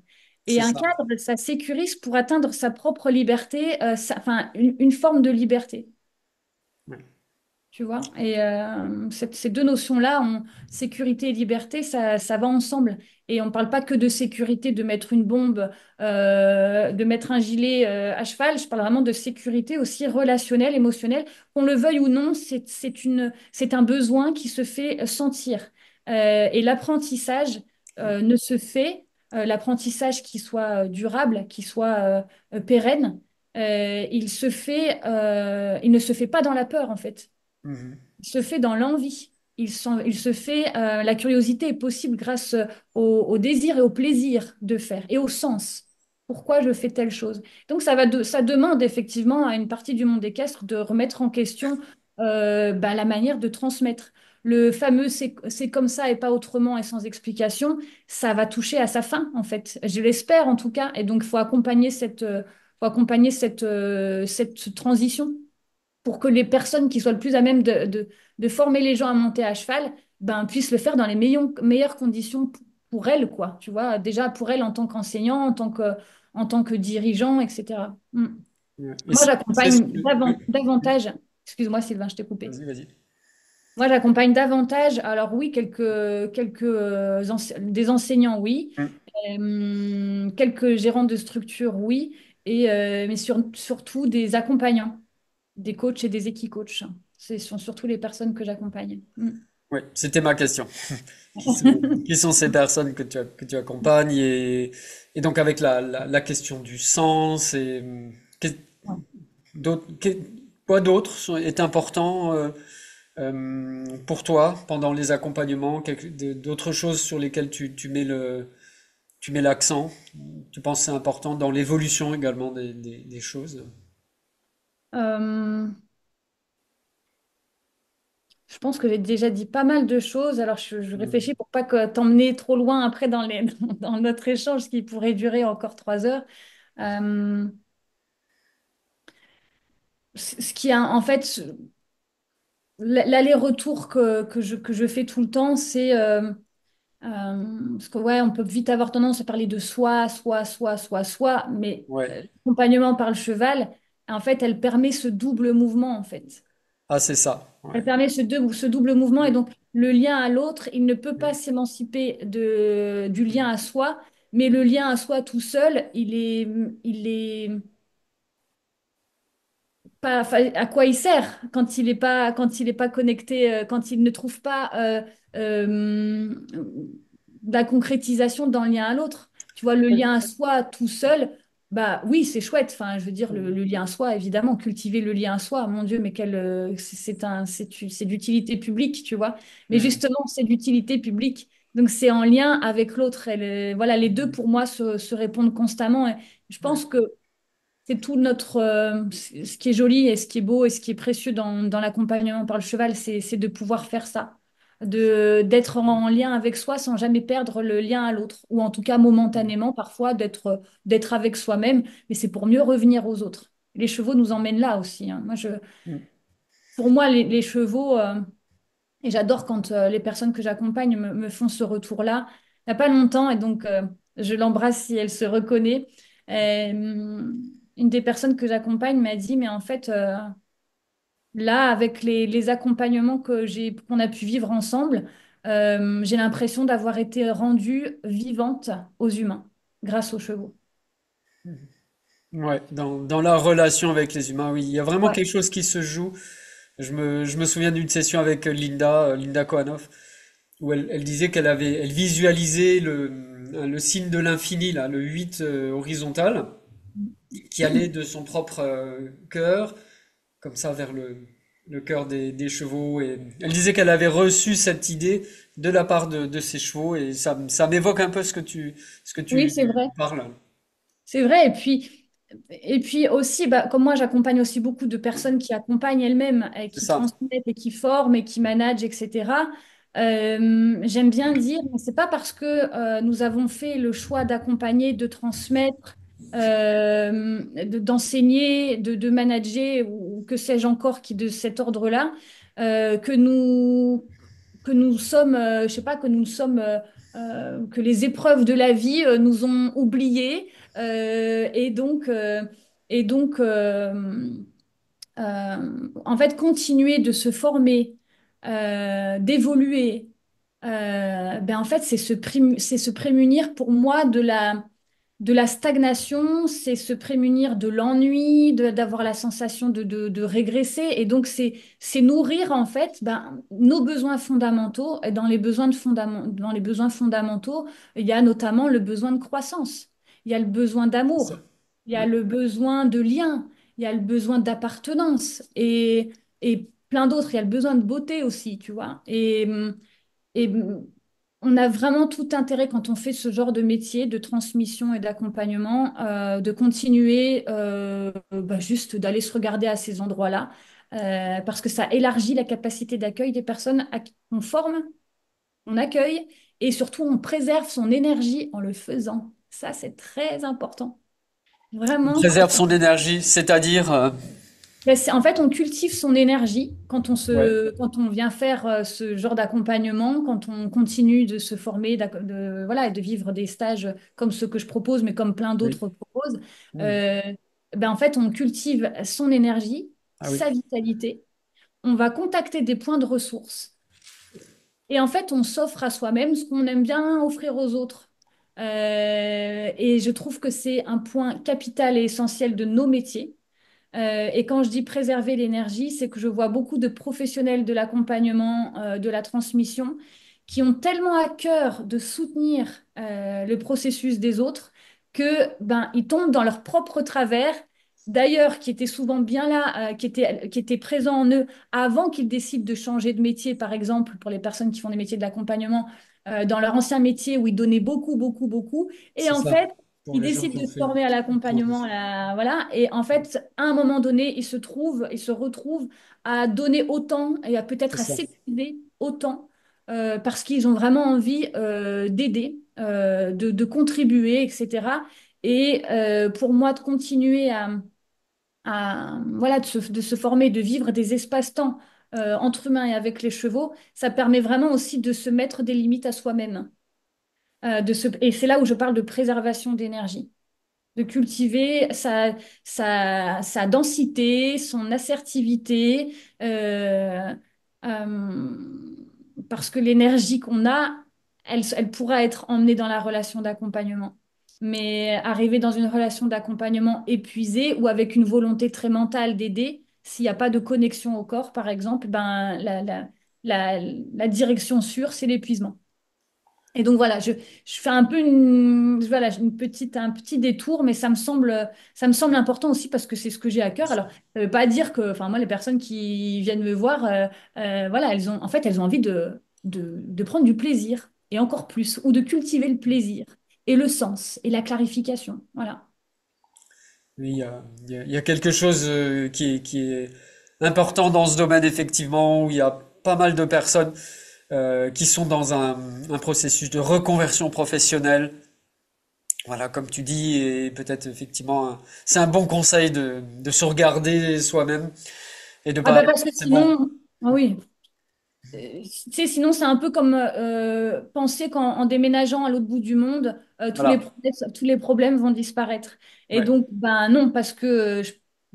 Et C'est un ça. cadre, ça sécurise pour atteindre sa propre liberté, enfin une forme de liberté. Ouais. Tu vois? Et ces deux notions-là, sécurité et liberté, ça va ensemble. Et on ne parle pas que de sécurité, de mettre une bombe, de mettre un gilet à cheval. Je parle vraiment de sécurité aussi relationnelle, émotionnelle. Qu'on le veuille ou non, c'est un besoin qui se fait sentir. Et l'apprentissage ne se fait, l'apprentissage qui soit durable, qui soit pérenne, il ne se fait pas dans la peur, en fait. Mhm. Il se fait dans l'envie. Il se fait, la curiosité est possible grâce au désir et au plaisir de faire et au sens. Pourquoi je fais telle chose? Donc ça demande effectivement à une partie du monde équestre de remettre en question la manière de transmettre. Le fameux c'est comme ça et pas autrement et sans explication, ça va toucher à sa fin en fait. Je l'espère en tout cas. Et donc il faut accompagner cette transition pour que les personnes qui soient le plus à même de former les gens à monter à cheval, ben, puissent le faire dans les meilleures conditions pour elles, quoi. Tu vois, déjà pour elles en tant qu'enseignant, en tant que dirigeant, etc. Mm. Ouais. Et Moi, c'est ce j'accompagne que... davantage. Excuse-moi, Sylvain, je t'ai coupé. Vas-y, vas-y. Moi, j'accompagne davantage. Alors oui, des enseignants, oui. Mm. Quelques gérants de structure, oui. Mais surtout des accompagnants, des coachs et des équicoachs. Ce sont surtout les personnes que j'accompagne. Mm. Ouais, c'était ma question. Qui sont ces personnes que tu accompagnes et donc avec la question du sens et qu'est- d'autres- qu'est- quoi d'autre est important pour toi pendant les accompagnements, d'autres choses sur lesquelles tu mets tu mets l'accent, tu penses que c'est important dans l'évolution également des choses. Euh, je pense que j'ai déjà dit pas mal de choses. Alors, je Mhm. réfléchis pour pas que t'emmener trop loin après dans notre échange qui pourrait durer encore 3 heures. Euh, ce qui a, en fait, l'aller-retour que je fais tout le temps, c'est parce que ouais, on peut vite avoir tendance à parler de soi, mais Ouais. l'accompagnement par le cheval, en fait, elle permet ce double mouvement, en fait. Ah, c'est ça. Ouais. Elle permet ce double mouvement et Mm. donc le lien à l'autre, il ne peut pas Mm. s'émanciper du lien à soi, mais le lien à soi tout seul, il est pas, enfin, à quoi il sert quand il est pas connecté, quand il ne trouve pas de la concrétisation d'un lien à l'autre. Tu vois, le lien à soi tout seul, bah oui, c'est chouette. Enfin, je veux dire, Mm. le lien à soi, évidemment, cultiver le lien à soi, mon Dieu, mais c'est d'utilité publique, tu vois. Mais Mm. justement, c'est d'utilité publique. Donc, c'est en lien avec l'autre. Voilà, les deux, Mm. pour moi, se répondent constamment. Et je Ouais. pense que c'est tout ce qui est joli et ce qui est beau et ce qui est précieux dans l'accompagnement par le cheval, c'est de pouvoir faire ça, d'être en lien avec soi sans jamais perdre le lien à l'autre, ou en tout cas Mm. momentanément parfois d'être avec soi-même, mais c'est pour mieux revenir aux autres. Les chevaux nous emmènent là aussi, hein. Mm. Pour moi, les chevaux, et j'adore quand les personnes que j'accompagne me font ce retour-là. Il n'y a pas longtemps, et donc je l'embrasse si elle se reconnaît. Une des personnes que j'accompagne m'a dit, mais en fait, là, avec les accompagnements qu'on a pu vivre ensemble, j'ai l'impression d'avoir été rendue vivante aux humains grâce aux chevaux. Ouais, dans la relation avec les humains, oui, il y a vraiment Ouais. quelque chose qui se joue. Je me souviens d'une session avec Linda Kohanov, où elle disait elle visualisait le signe de l'infini, là, le 8 horizontal, qui allait de son propre cœur, comme ça, vers le cœur des chevaux. Et elle disait qu'elle avait reçu cette idée de la part de ses chevaux, ça m'évoque un peu ce que Oui, tu c'est vrai. parles. C'est vrai. Et puis, Et puis aussi, bah, comme moi, j'accompagne aussi beaucoup de personnes qui accompagnent elles-mêmes, C'est qui ça. transmettent et qui forment et qui managent, etc. J'aime bien dire, mais c'est pas parce que nous avons fait le choix d'accompagner, de transmettre, d'enseigner, de manager ou que sais-je encore qui de cet ordre-là, que nous sommes, je sais pas, que nous sommes, que les épreuves de la vie nous ont oubliés et donc, en fait, continuer de se former, d'évoluer, ben en fait, c'est se prémunir pour moi de la stagnation, c'est se prémunir de l'ennui, d'avoir la sensation de régresser. Et donc, c'est nourrir, en fait, ben, nos besoins fondamentaux. Et dans les besoins fondamentaux, il y a notamment le besoin de croissance, il y a le besoin C'est ça. d'amour, il y a Mm. le besoin de lien, il y a le besoin d'appartenance et plein d'autres. Il y a le besoin de beauté aussi, tu vois. Et on a vraiment tout intérêt quand on fait ce genre de métier de transmission et d'accompagnement, de continuer bah, juste d'aller se regarder à ces endroits-là, parce que ça élargit la capacité d'accueil des personnes à qui on forme, on accueille et surtout on préserve son énergie en le faisant. Ça, c'est très important. On Vraiment, préserve son énergie, c'est-à-dire, ben, en fait, on cultive son énergie ouais. quand on vient faire ce genre d'accompagnement, quand on continue de se former, voilà, et de vivre des stages comme ceux que je propose, mais comme plein Oui. d'autres proposent. Mm. euh, ben, en fait, on cultive son énergie, Ah oui. sa vitalité. On va contacter des points de ressources. Et en fait, on s'offre à soi-même ce qu'on aime bien offrir aux autres. Et je trouve que c'est un point capital et essentiel de nos métiers. Et quand je dis préserver l'énergie, c'est que je vois beaucoup de professionnels de l'accompagnement, de la transmission, qui ont tellement à cœur de soutenir le processus des autres que ben ils tombent dans leur propre travers. D'ailleurs, qui étaient souvent bien là, qui étaient présents en eux avant qu'ils décident de changer de métier, par exemple, pour les personnes qui font des métiers de l'accompagnement, dans leur ancien métier où ils donnaient beaucoup, beaucoup, beaucoup. Et C'est en ça. fait, Pour ils les gens décident qui ont de se fait former à une l'accompagnement, transition. voilà. Et en fait, à un moment donné, ils se retrouvent à donner autant et à C'est peut-être à ça. s'épuiser autant parce qu'ils ont vraiment envie d'aider, de contribuer, etc. Et pour moi, de continuer voilà, de se former, de vivre des espaces-temps entre humains et avec les chevaux, ça permet vraiment aussi de se mettre des limites à soi-même. Et c'est là où je parle de préservation d'énergie, de cultiver sa densité, son assertivité, euh, euh, parce que l'énergie qu'on a, elle pourra être emmenée dans la relation d'accompagnement. Mais arriver dans une relation d'accompagnement épuisée ou avec une volonté très mentale d'aider, s'il n'y a pas de connexion au corps, par exemple, ben, la direction sûre, c'est l'épuisement. Et donc voilà, je fais un peu voilà, un petit détour, mais ça me semble important aussi parce que c'est ce que j'ai à cœur. Alors, ça veut pas dire que, enfin, moi, les personnes qui viennent me voir, voilà, en fait, elles ont envie de prendre du plaisir et encore plus, ou de cultiver le plaisir et le sens et la clarification. Voilà. Oui, il y a quelque chose qui est important dans ce domaine, effectivement, où il y a pas mal de personnes qui sont dans un processus de reconversion professionnelle. Voilà, comme tu dis, et peut-être effectivement, c'est un bon conseil de se regarder soi-même et de Ah pas bah parce que forcément. sinon, ah oui. Tu sais, sinon, c'est un peu comme penser qu'en déménageant à l'autre bout du monde, Voilà, tous les problèmes vont disparaître. Et ouais, donc, ben non, parce que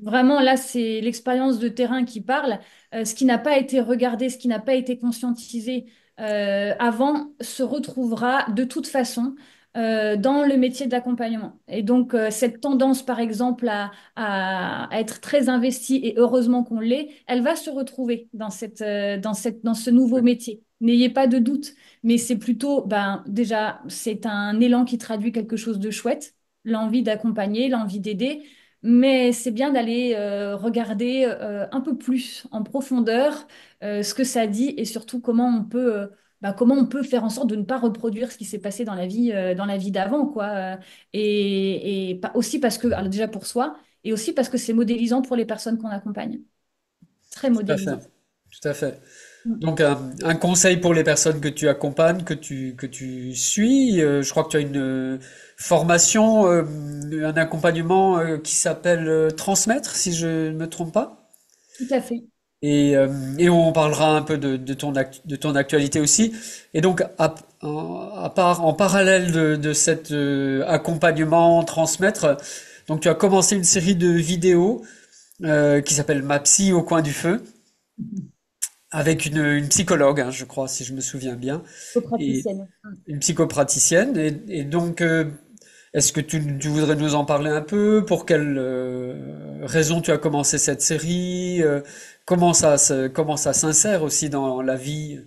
vraiment, là, c'est l'expérience de terrain qui parle. Ce qui n'a pas été regardé, ce qui n'a pas été conscientisé avant se retrouvera de toute façon dans le métier d'accompagnement. Et donc, cette tendance, par exemple, à être très investi, et heureusement qu'on l'est, elle va se retrouver dans ce nouveau ouais. métier. N'ayez pas de doute, mais c'est plutôt, ben, déjà, c'est un élan qui traduit quelque chose de chouette, l'envie d'accompagner, l'envie d'aider, mais c'est bien d'aller regarder un peu plus en profondeur ce que ça dit et surtout comment on peut comment on peut faire en sorte de ne pas reproduire ce qui s'est passé dans la vie d'avant, quoi. Aussi parce que, alors déjà pour soi, et aussi parce que c'est modélisant pour les personnes qu'on accompagne. Très Tout à fait. modélisant. Tout à fait. Mm. Donc un conseil pour les personnes que tu accompagnes, que tu suis, je crois que tu as une formation, un accompagnement qui s'appelle Transmettre, si je ne me trompe pas. Tout à fait. Et, euh, et on parlera un peu de ton actualité aussi. Et donc, en parallèle de cet accompagnement, transmettre, donc tu as commencé une série de vidéos qui s'appelle Ma psy au coin du feu, Mhm. avec une psychologue, hein, je crois, si je me souviens bien, et Praticienne. une psychopraticienne. Et donc, est-ce que tu voudrais nous en parler un peu? Pour quelle raison tu as commencé cette série? Comment ça s'insère aussi dans la vie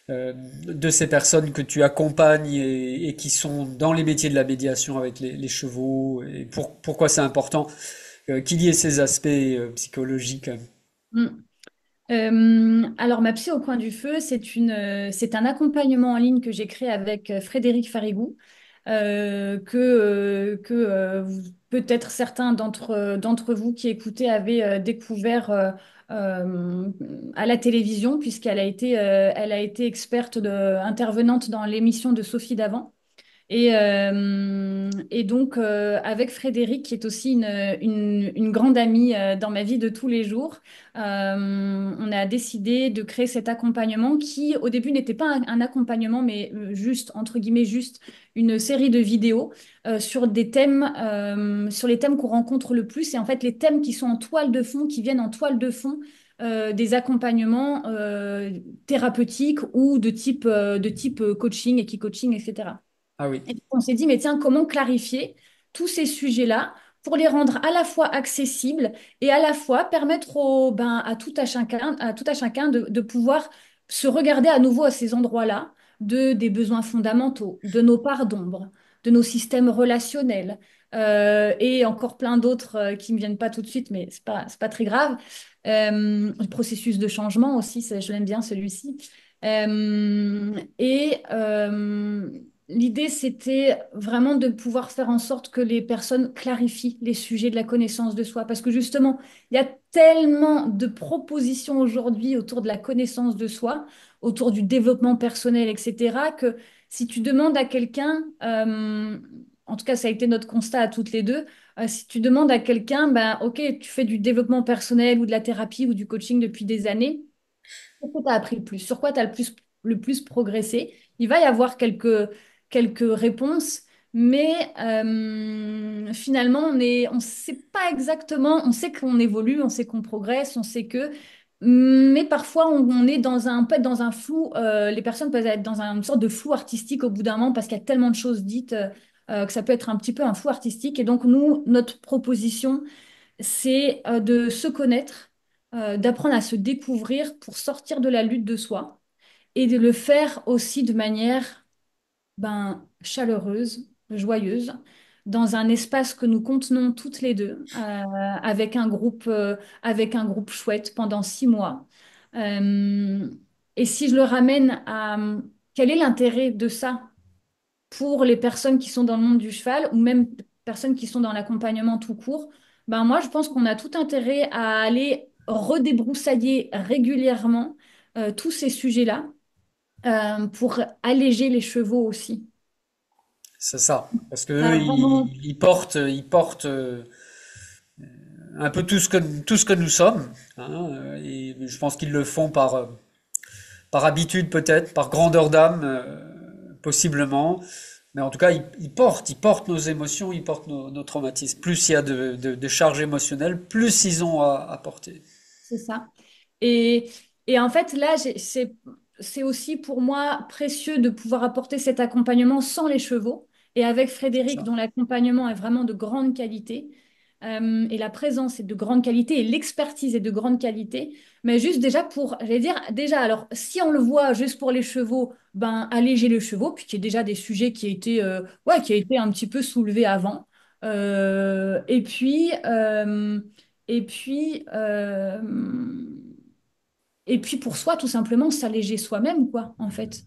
de ces personnes que tu accompagnes et qui sont dans les métiers de la médiation avec les chevaux? Et pourquoi c'est important qu'il y ait ces aspects psychologiques? Mm. Alors, ma psy au coin du feu, c'est un accompagnement en ligne que j'ai créé avec Frédéric Farigou, peut-être certains d'entre vous qui écoutez avaient découvert euh, à la télévision, elle a été intervenante dans l'émission de Sophie Davant. Et donc, avec Frédéric, qui est aussi une grande amie dans ma vie de tous les jours, on a décidé de créer cet accompagnement qui, au début, n'était pas un accompagnement, mais juste, entre guillemets, juste une série de vidéos sur les thèmes qu'on rencontre le plus. Et en fait, les thèmes qui sont en toile de fond, qui viennent en toile de fond des accompagnements thérapeutiques ou de type coaching, equi-coaching, etc. Ah oui. Et on s'est dit, mais tiens, comment clarifier tous ces sujets-là pour les rendre à la fois accessibles et à la fois permettre à tout à chacun de pouvoir se regarder à nouveau à ces endroits-là, des besoins fondamentaux, de nos parts d'ombre, de nos systèmes relationnels, et encore plein d'autres qui ne me viennent pas tout de suite, mais c'est pas très grave. Le processus de changement aussi, je l'aime bien celui-ci. L'idée, c'était vraiment de pouvoir faire en sorte que les personnes clarifient les sujets de la connaissance de soi. Parce que justement, il y a tellement de propositions aujourd'hui autour de la connaissance de soi, autour du développement personnel, etc., que si tu demandes à quelqu'un, en tout cas, ça a été notre constat à toutes les deux, si tu demandes à quelqu'un, ben, OK, tu fais du développement personnel ou de la thérapie ou du coaching depuis des années, qu'est-ce que tu as appris le plus? Sur quoi tu as le plus progressé? Il va y avoir quelques réponses, mais finalement, on sait pas exactement, on sait qu'on évolue, on sait qu'on progresse, on sait que, mais parfois on est on peut être dans un flou, les personnes peuvent être dans une sorte de flou artistique au bout d'un moment parce qu'il y a tellement de choses dites que ça peut être un petit peu un flou artistique. Et donc, nous, notre proposition, c'est de se connaître, d'apprendre à se découvrir pour sortir de la lutte de soi et de le faire aussi de manière chaleureuse, joyeuse, dans un espace que nous contenons toutes les deux, avec un groupe chouette pendant 6 mois. Euh, et si je le ramène à quel est l'intérêt de ça pour les personnes qui sont dans le monde du cheval ou même personnes qui sont dans l'accompagnement tout court, moi, je pense qu'on a tout intérêt à aller redébroussailler régulièrement tous ces sujets-là pour alléger les chevaux aussi. C'est ça. Parce que eux, Ah, vraiment. ils portent un peu tout ce que nous sommes, hein, et je pense qu'ils le font par habitude peut-être, par grandeur d'âme, possiblement. Mais en tout cas, ils portent nos émotions, ils portent nos traumatismes. Plus il y a de charge émotionnelle, plus ils ont à porter. C'est ça. Et, et en fait, là, c'est aussi pour moi précieux de pouvoir apporter cet accompagnement sans les chevaux. Et avec Frédéric, Ça. dont l'accompagnement est vraiment de grande qualité, et la présence est de grande qualité, et l'expertise est de grande qualité. Mais juste déjà j'allais dire, déjà, alors, si on le voit juste pour les chevaux, alléger les chevaux, puis qu'il y a déjà des sujets qui a été un petit peu soulevés avant. Euh, et puis, euh, et puis, et puis pour soi, tout simplement, s'alléger soi-même, quoi, en fait.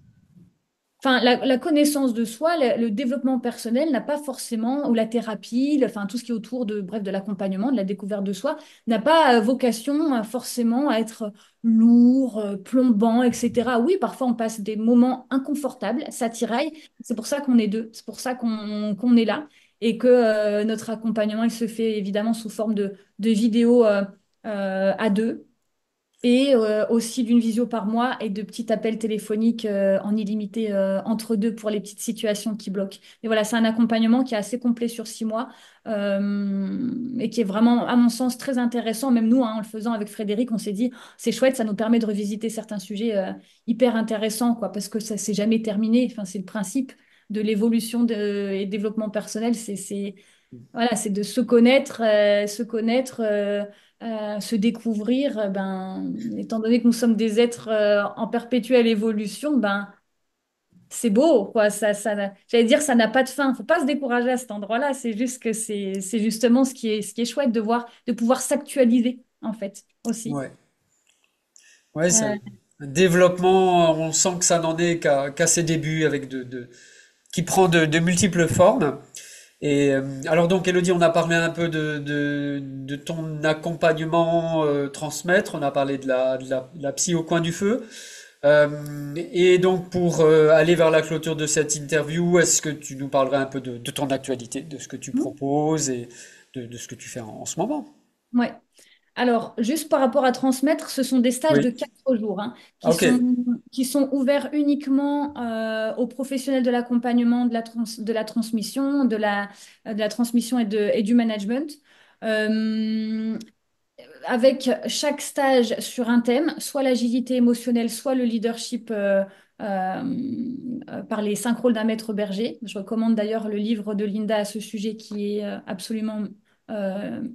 enfin, la connaissance de soi, le développement personnel n'a pas forcément, ou la thérapie, enfin, tout ce qui est autour de, bref, de l'accompagnement, de la découverte de soi, n'a pas vocation forcément à être lourd, plombant, etc. Oui, parfois on passe des moments inconfortables, ça tiraille. C'est pour ça qu'on est deux, c'est pour ça qu'on est là. Et que notre accompagnement, il se fait évidemment sous forme de vidéos à deux et aussi d'une visio par mois et de petits appels téléphoniques en illimité entre deux pour les petites situations qui bloquent. Mais voilà, c'est un accompagnement qui est assez complet sur 6 mois et qui est vraiment, à mon sens, très intéressant. Même nous, hein, en le faisant avec Frédéric, on s'est dit, c'est chouette, ça nous permet de revisiter certains sujets hyper intéressants, quoi, parce que ça s'est jamais terminé. Enfin, c'est le principe de l'évolution et développement personnel, voilà, c'est de se découvrir. Ben, étant donné que nous sommes des êtres en perpétuelle évolution, ben, c'est beau, quoi. J'allais dire, ça n'a pas de fin. Faut pas se décourager à cet endroit-là. C'est juste que c'est justement ce qui est chouette de voir, de pouvoir s'actualiser, en fait, aussi. Ouais. Ouais, c'est Euh, un développement, on sent que ça n'en est qu'à ses débuts avec qui prend de multiples formes. Et alors donc, Elodie, on a parlé un peu de ton accompagnement transmettre, on a parlé de la psy au coin du feu. Et donc, pour aller vers la clôture de cette interview, est-ce que tu nous parlerais un peu de ton actualité, de ce que tu proposes et de ce que tu fais en ce moment? ouais. Alors, juste par rapport à transmettre, ce sont des stages Oui. de 4 jours hein, Ah, qui ok. sont, qui sont ouverts uniquement aux professionnels de l'accompagnement, de la transmission, de la transmission et du management. Euh, Avec chaque stage sur un thème, soit l'agilité émotionnelle, soit le leadership par les 5 rôles d'un maître berger. Je recommande d'ailleurs le livre de Linda à ce sujet qui est absolument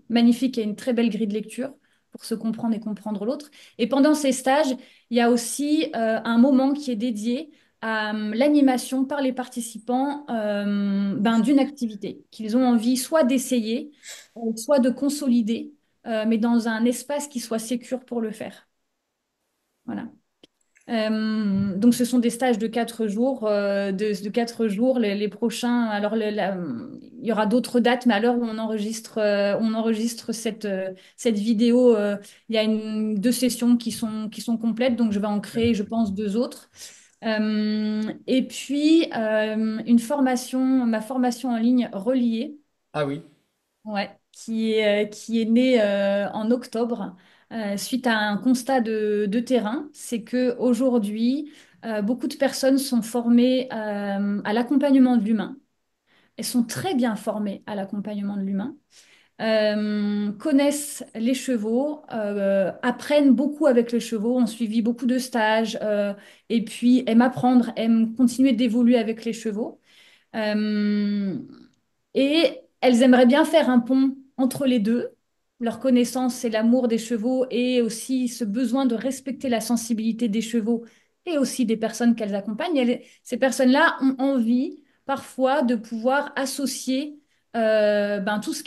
magnifique et une très belle grille de lecture pour se comprendre et comprendre l'autre. Et pendant ces stages, il y a aussi un moment qui est dédié à l'animation par les participants d'une activité qu'ils ont envie soit d'essayer, soit de consolider mais dans un espace qui soit sécure pour le faire. Voilà. Donc, ce sont des stages de 4 jours. De 4 jours, les prochains. Alors, il y aura d'autres dates, mais à l'heure où on enregistre cette vidéo, il y a 2 sessions qui sont complètes. Donc, je vais en créer, je pense, 2 autres. Et puis, ma formation en ligne reliée. Ah oui. Ouais, qui est né en octobre suite à un constat de terrain. C'est que aujourd'hui, beaucoup de personnes sont formées à l'accompagnement de l'humain. Elles sont très bien formées à l'accompagnement de l'humain, connaissent les chevaux, apprennent beaucoup avec les chevaux, ont suivi beaucoup de stages et puis aiment apprendre, aiment continuer d'évoluer avec les chevaux. Euh, et elles aimeraient bien faire un pont entre les deux, leur connaissance et l'amour des chevaux et aussi ce besoin de respecter la sensibilité des chevaux et aussi des personnes qu'elles accompagnent. Ces personnes-là ont envie parfois de pouvoir associer tout ce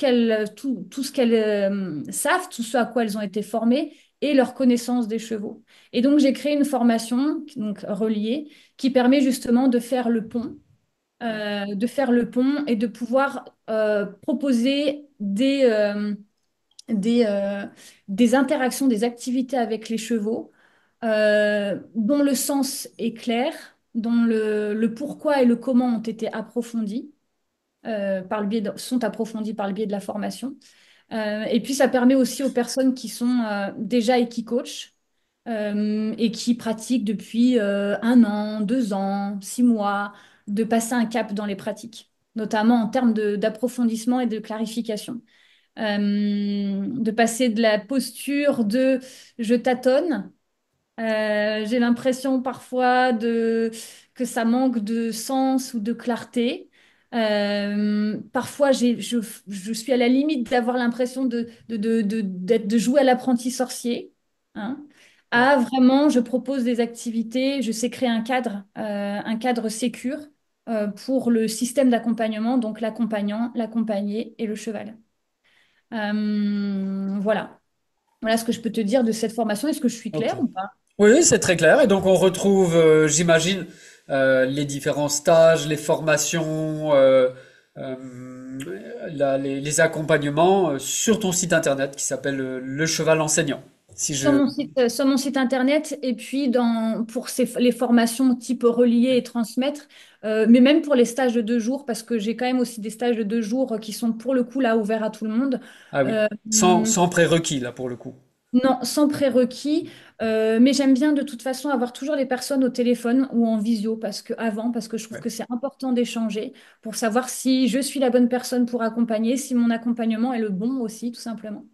qu'elles savent, tout ce à quoi elles ont été formées et leur connaissance des chevaux. Et donc j'ai créé une formation donc reliée qui permet justement de faire le pont et de pouvoir proposer des interactions, des activités avec les chevaux dont le sens est clair, dont le pourquoi et le comment ont été approfondis sont approfondis par le biais de la formation. Et puis, ça permet aussi aux personnes qui sont déjà et qui coachent et qui pratiquent depuis 1 an, 2 ans, 6 mois, de passer un cap dans les pratiques, notamment en termes d'approfondissement et de clarification. De passer de la posture de je tâtonne j'ai l'impression parfois que ça manque de sens ou de clarté. Parfois, je suis à la limite d'avoir l'impression de jouer à l'apprenti sorcier. Hein. Ouais. À vraiment, je propose des activités, je sais créer un cadre sécure pour le système d'accompagnement, donc l'accompagnant, l'accompagné et le cheval. Voilà. Voilà ce que je peux te dire de cette formation. Est-ce que je suis Ok. claire ou pas? Oui, c'est très clair. Et donc on retrouve, j'imagine, les différents stages, les formations, euh, les accompagnements sur ton site internet qui s'appelle Le Cheval Enseignant. Si je... Sur mon site internet, et puis pour les formations type relier et transmettre, mais même pour les stages de 2 jours, parce que j'ai quand même aussi des stages de 2 jours qui sont pour le coup là ouverts à tout le monde. Ah oui, Euh, sans prérequis là pour le coup. non, sans prérequis, mais j'aime bien de toute façon avoir toujours les personnes au téléphone ou en visio parce que je trouve Ouais. que c'est important d'échanger pour savoir si je suis la bonne personne pour accompagner, si mon accompagnement est le bon aussi, tout simplement.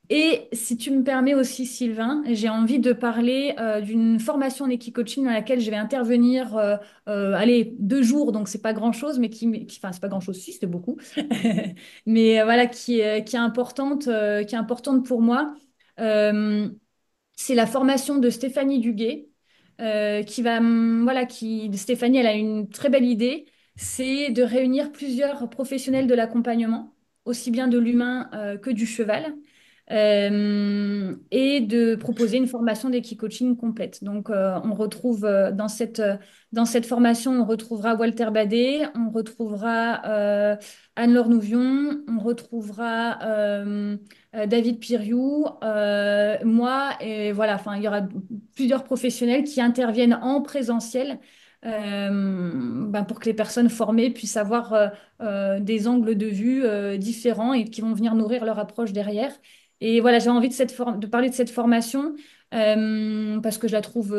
Et si tu me permets aussi, Sylvain, j'ai envie de parler d'une formation en équicoaching dans laquelle je vais intervenir, allez, 2 jours, donc c'est pas grand-chose, mais enfin, c'est pas grand-chose, si, c'est beaucoup, mais voilà, qui est importante pour moi. Euh, c'est la formation de Stéphanie Duguet, Stéphanie, elle a une très belle idée, c'est de réunir plusieurs professionnels de l'accompagnement, aussi bien de l'humain que du cheval, et de proposer une formation d'équicoaching complète. Donc, on retrouve dans cette formation, on retrouvera Walter Badet, on retrouvera Anne-Laure Nouvion, on retrouvera David Piriou, moi, et voilà, enfin, il y aura plusieurs professionnels qui interviennent en présentiel. Pour que les personnes formées puissent avoir des angles de vue différents et qui vont venir nourrir leur approche derrière. Et voilà, j'ai envie de parler de cette formation parce que je la trouve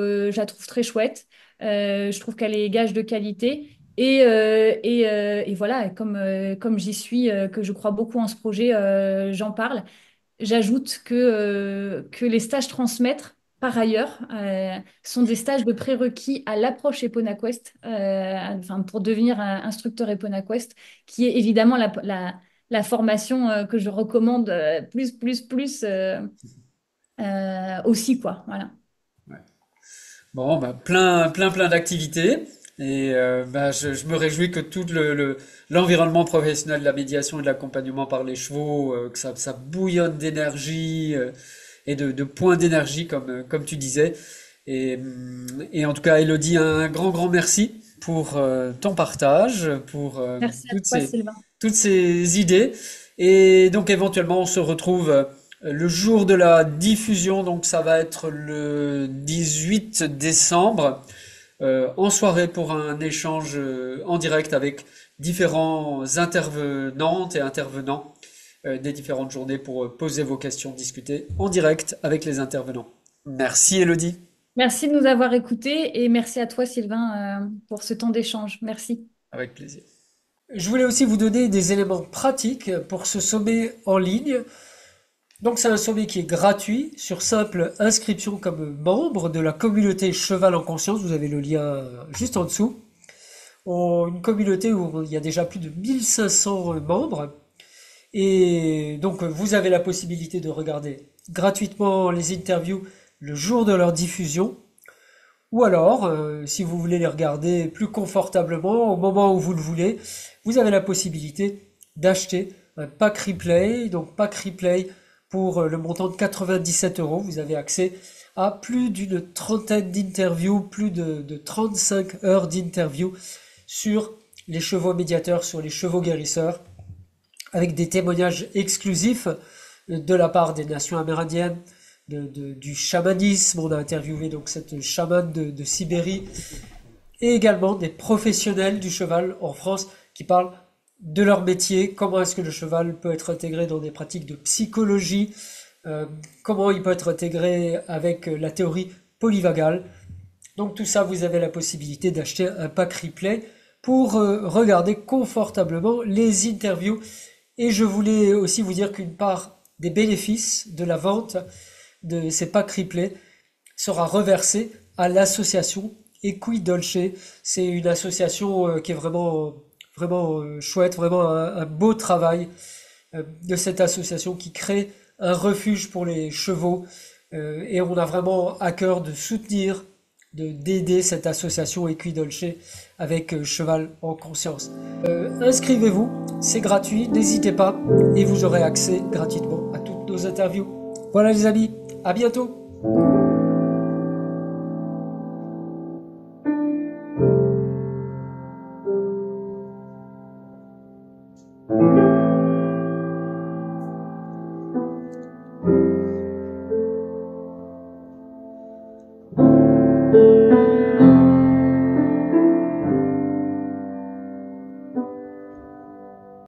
très chouette. Je trouve qu'elle est gage de qualité. Et voilà, comme j'y suis, que je crois beaucoup en ce projet, j'en parle. J'ajoute que les stages transmettre, par ailleurs, sont des stages de prérequis à l'approche EponaQuest, enfin, pour devenir instructeur EponaQuest, qui est évidemment la formation que je recommande aussi, quoi. Voilà. Ouais. Bon, bah, plein d'activités. Et bah, je me réjouis que tout l'environnement professionnel de la médiation et de l'accompagnement par les chevaux, que ça bouillonne d'énergie et de points d'énergie, comme tu disais. Et en tout cas, Elodie, un grand merci pour ton partage, pour Merci à toi, Sylvain. toutes ces idées. Et donc, éventuellement, on se retrouve le jour de la diffusion, donc ça va être le 18 décembre, en soirée pour un échange en direct avec différents intervenantes et intervenants des différentes journées pour poser vos questions, discuter en direct avec les intervenants. Merci Elodie, Merci de nous avoir écoutés et merci à toi, Sylvain, pour ce temps d'échange. Merci. avec plaisir. Je voulais aussi vous donner des éléments pratiques pour ce sommet en ligne. Donc c'est un sommet qui est gratuit sur simple inscription comme membre de la communauté Cheval en Conscience. Vous avez le lien juste en dessous. Une communauté où il y a déjà plus de 1500 membres. Et donc vous avez la possibilité de regarder gratuitement les interviews le jour de leur diffusion. Ou alors, si vous voulez les regarder plus confortablement au moment où vous le voulez, vous avez la possibilité d'acheter un pack replay. Donc pack replay pour le montant de 97 euros. Vous avez accès à plus d'une trentaine d'interviews, plus de 35 heures d'interviews sur les chevaux médiateurs, sur les chevaux guérisseurs, avec des témoignages exclusifs de la part des nations amérindiennes, du chamanisme. On a interviewé donc cette chamane de Sibérie, et également des professionnels du cheval en France qui parlent de leur métier, comment est-ce que le cheval peut être intégré dans des pratiques de psychologie, comment il peut être intégré avec la théorie polyvagale. Donc tout ça, vous avez la possibilité d'acheter un pack replay pour regarder confortablement les interviews. Et je voulais aussi vous dire qu'une part des bénéfices de la vente de ces packs replay sera reversée à l'association Equidolce. C'est une association qui est vraiment chouette, vraiment un beau travail de cette association qui crée un refuge pour les chevaux, et on a vraiment à cœur de soutenir, d'aider cette association Equidolce avec Cheval en Conscience. Inscrivez-vous, c'est gratuit, n'hésitez pas et vous aurez accès gratuitement à toutes nos interviews. Voilà les amis, à bientôt.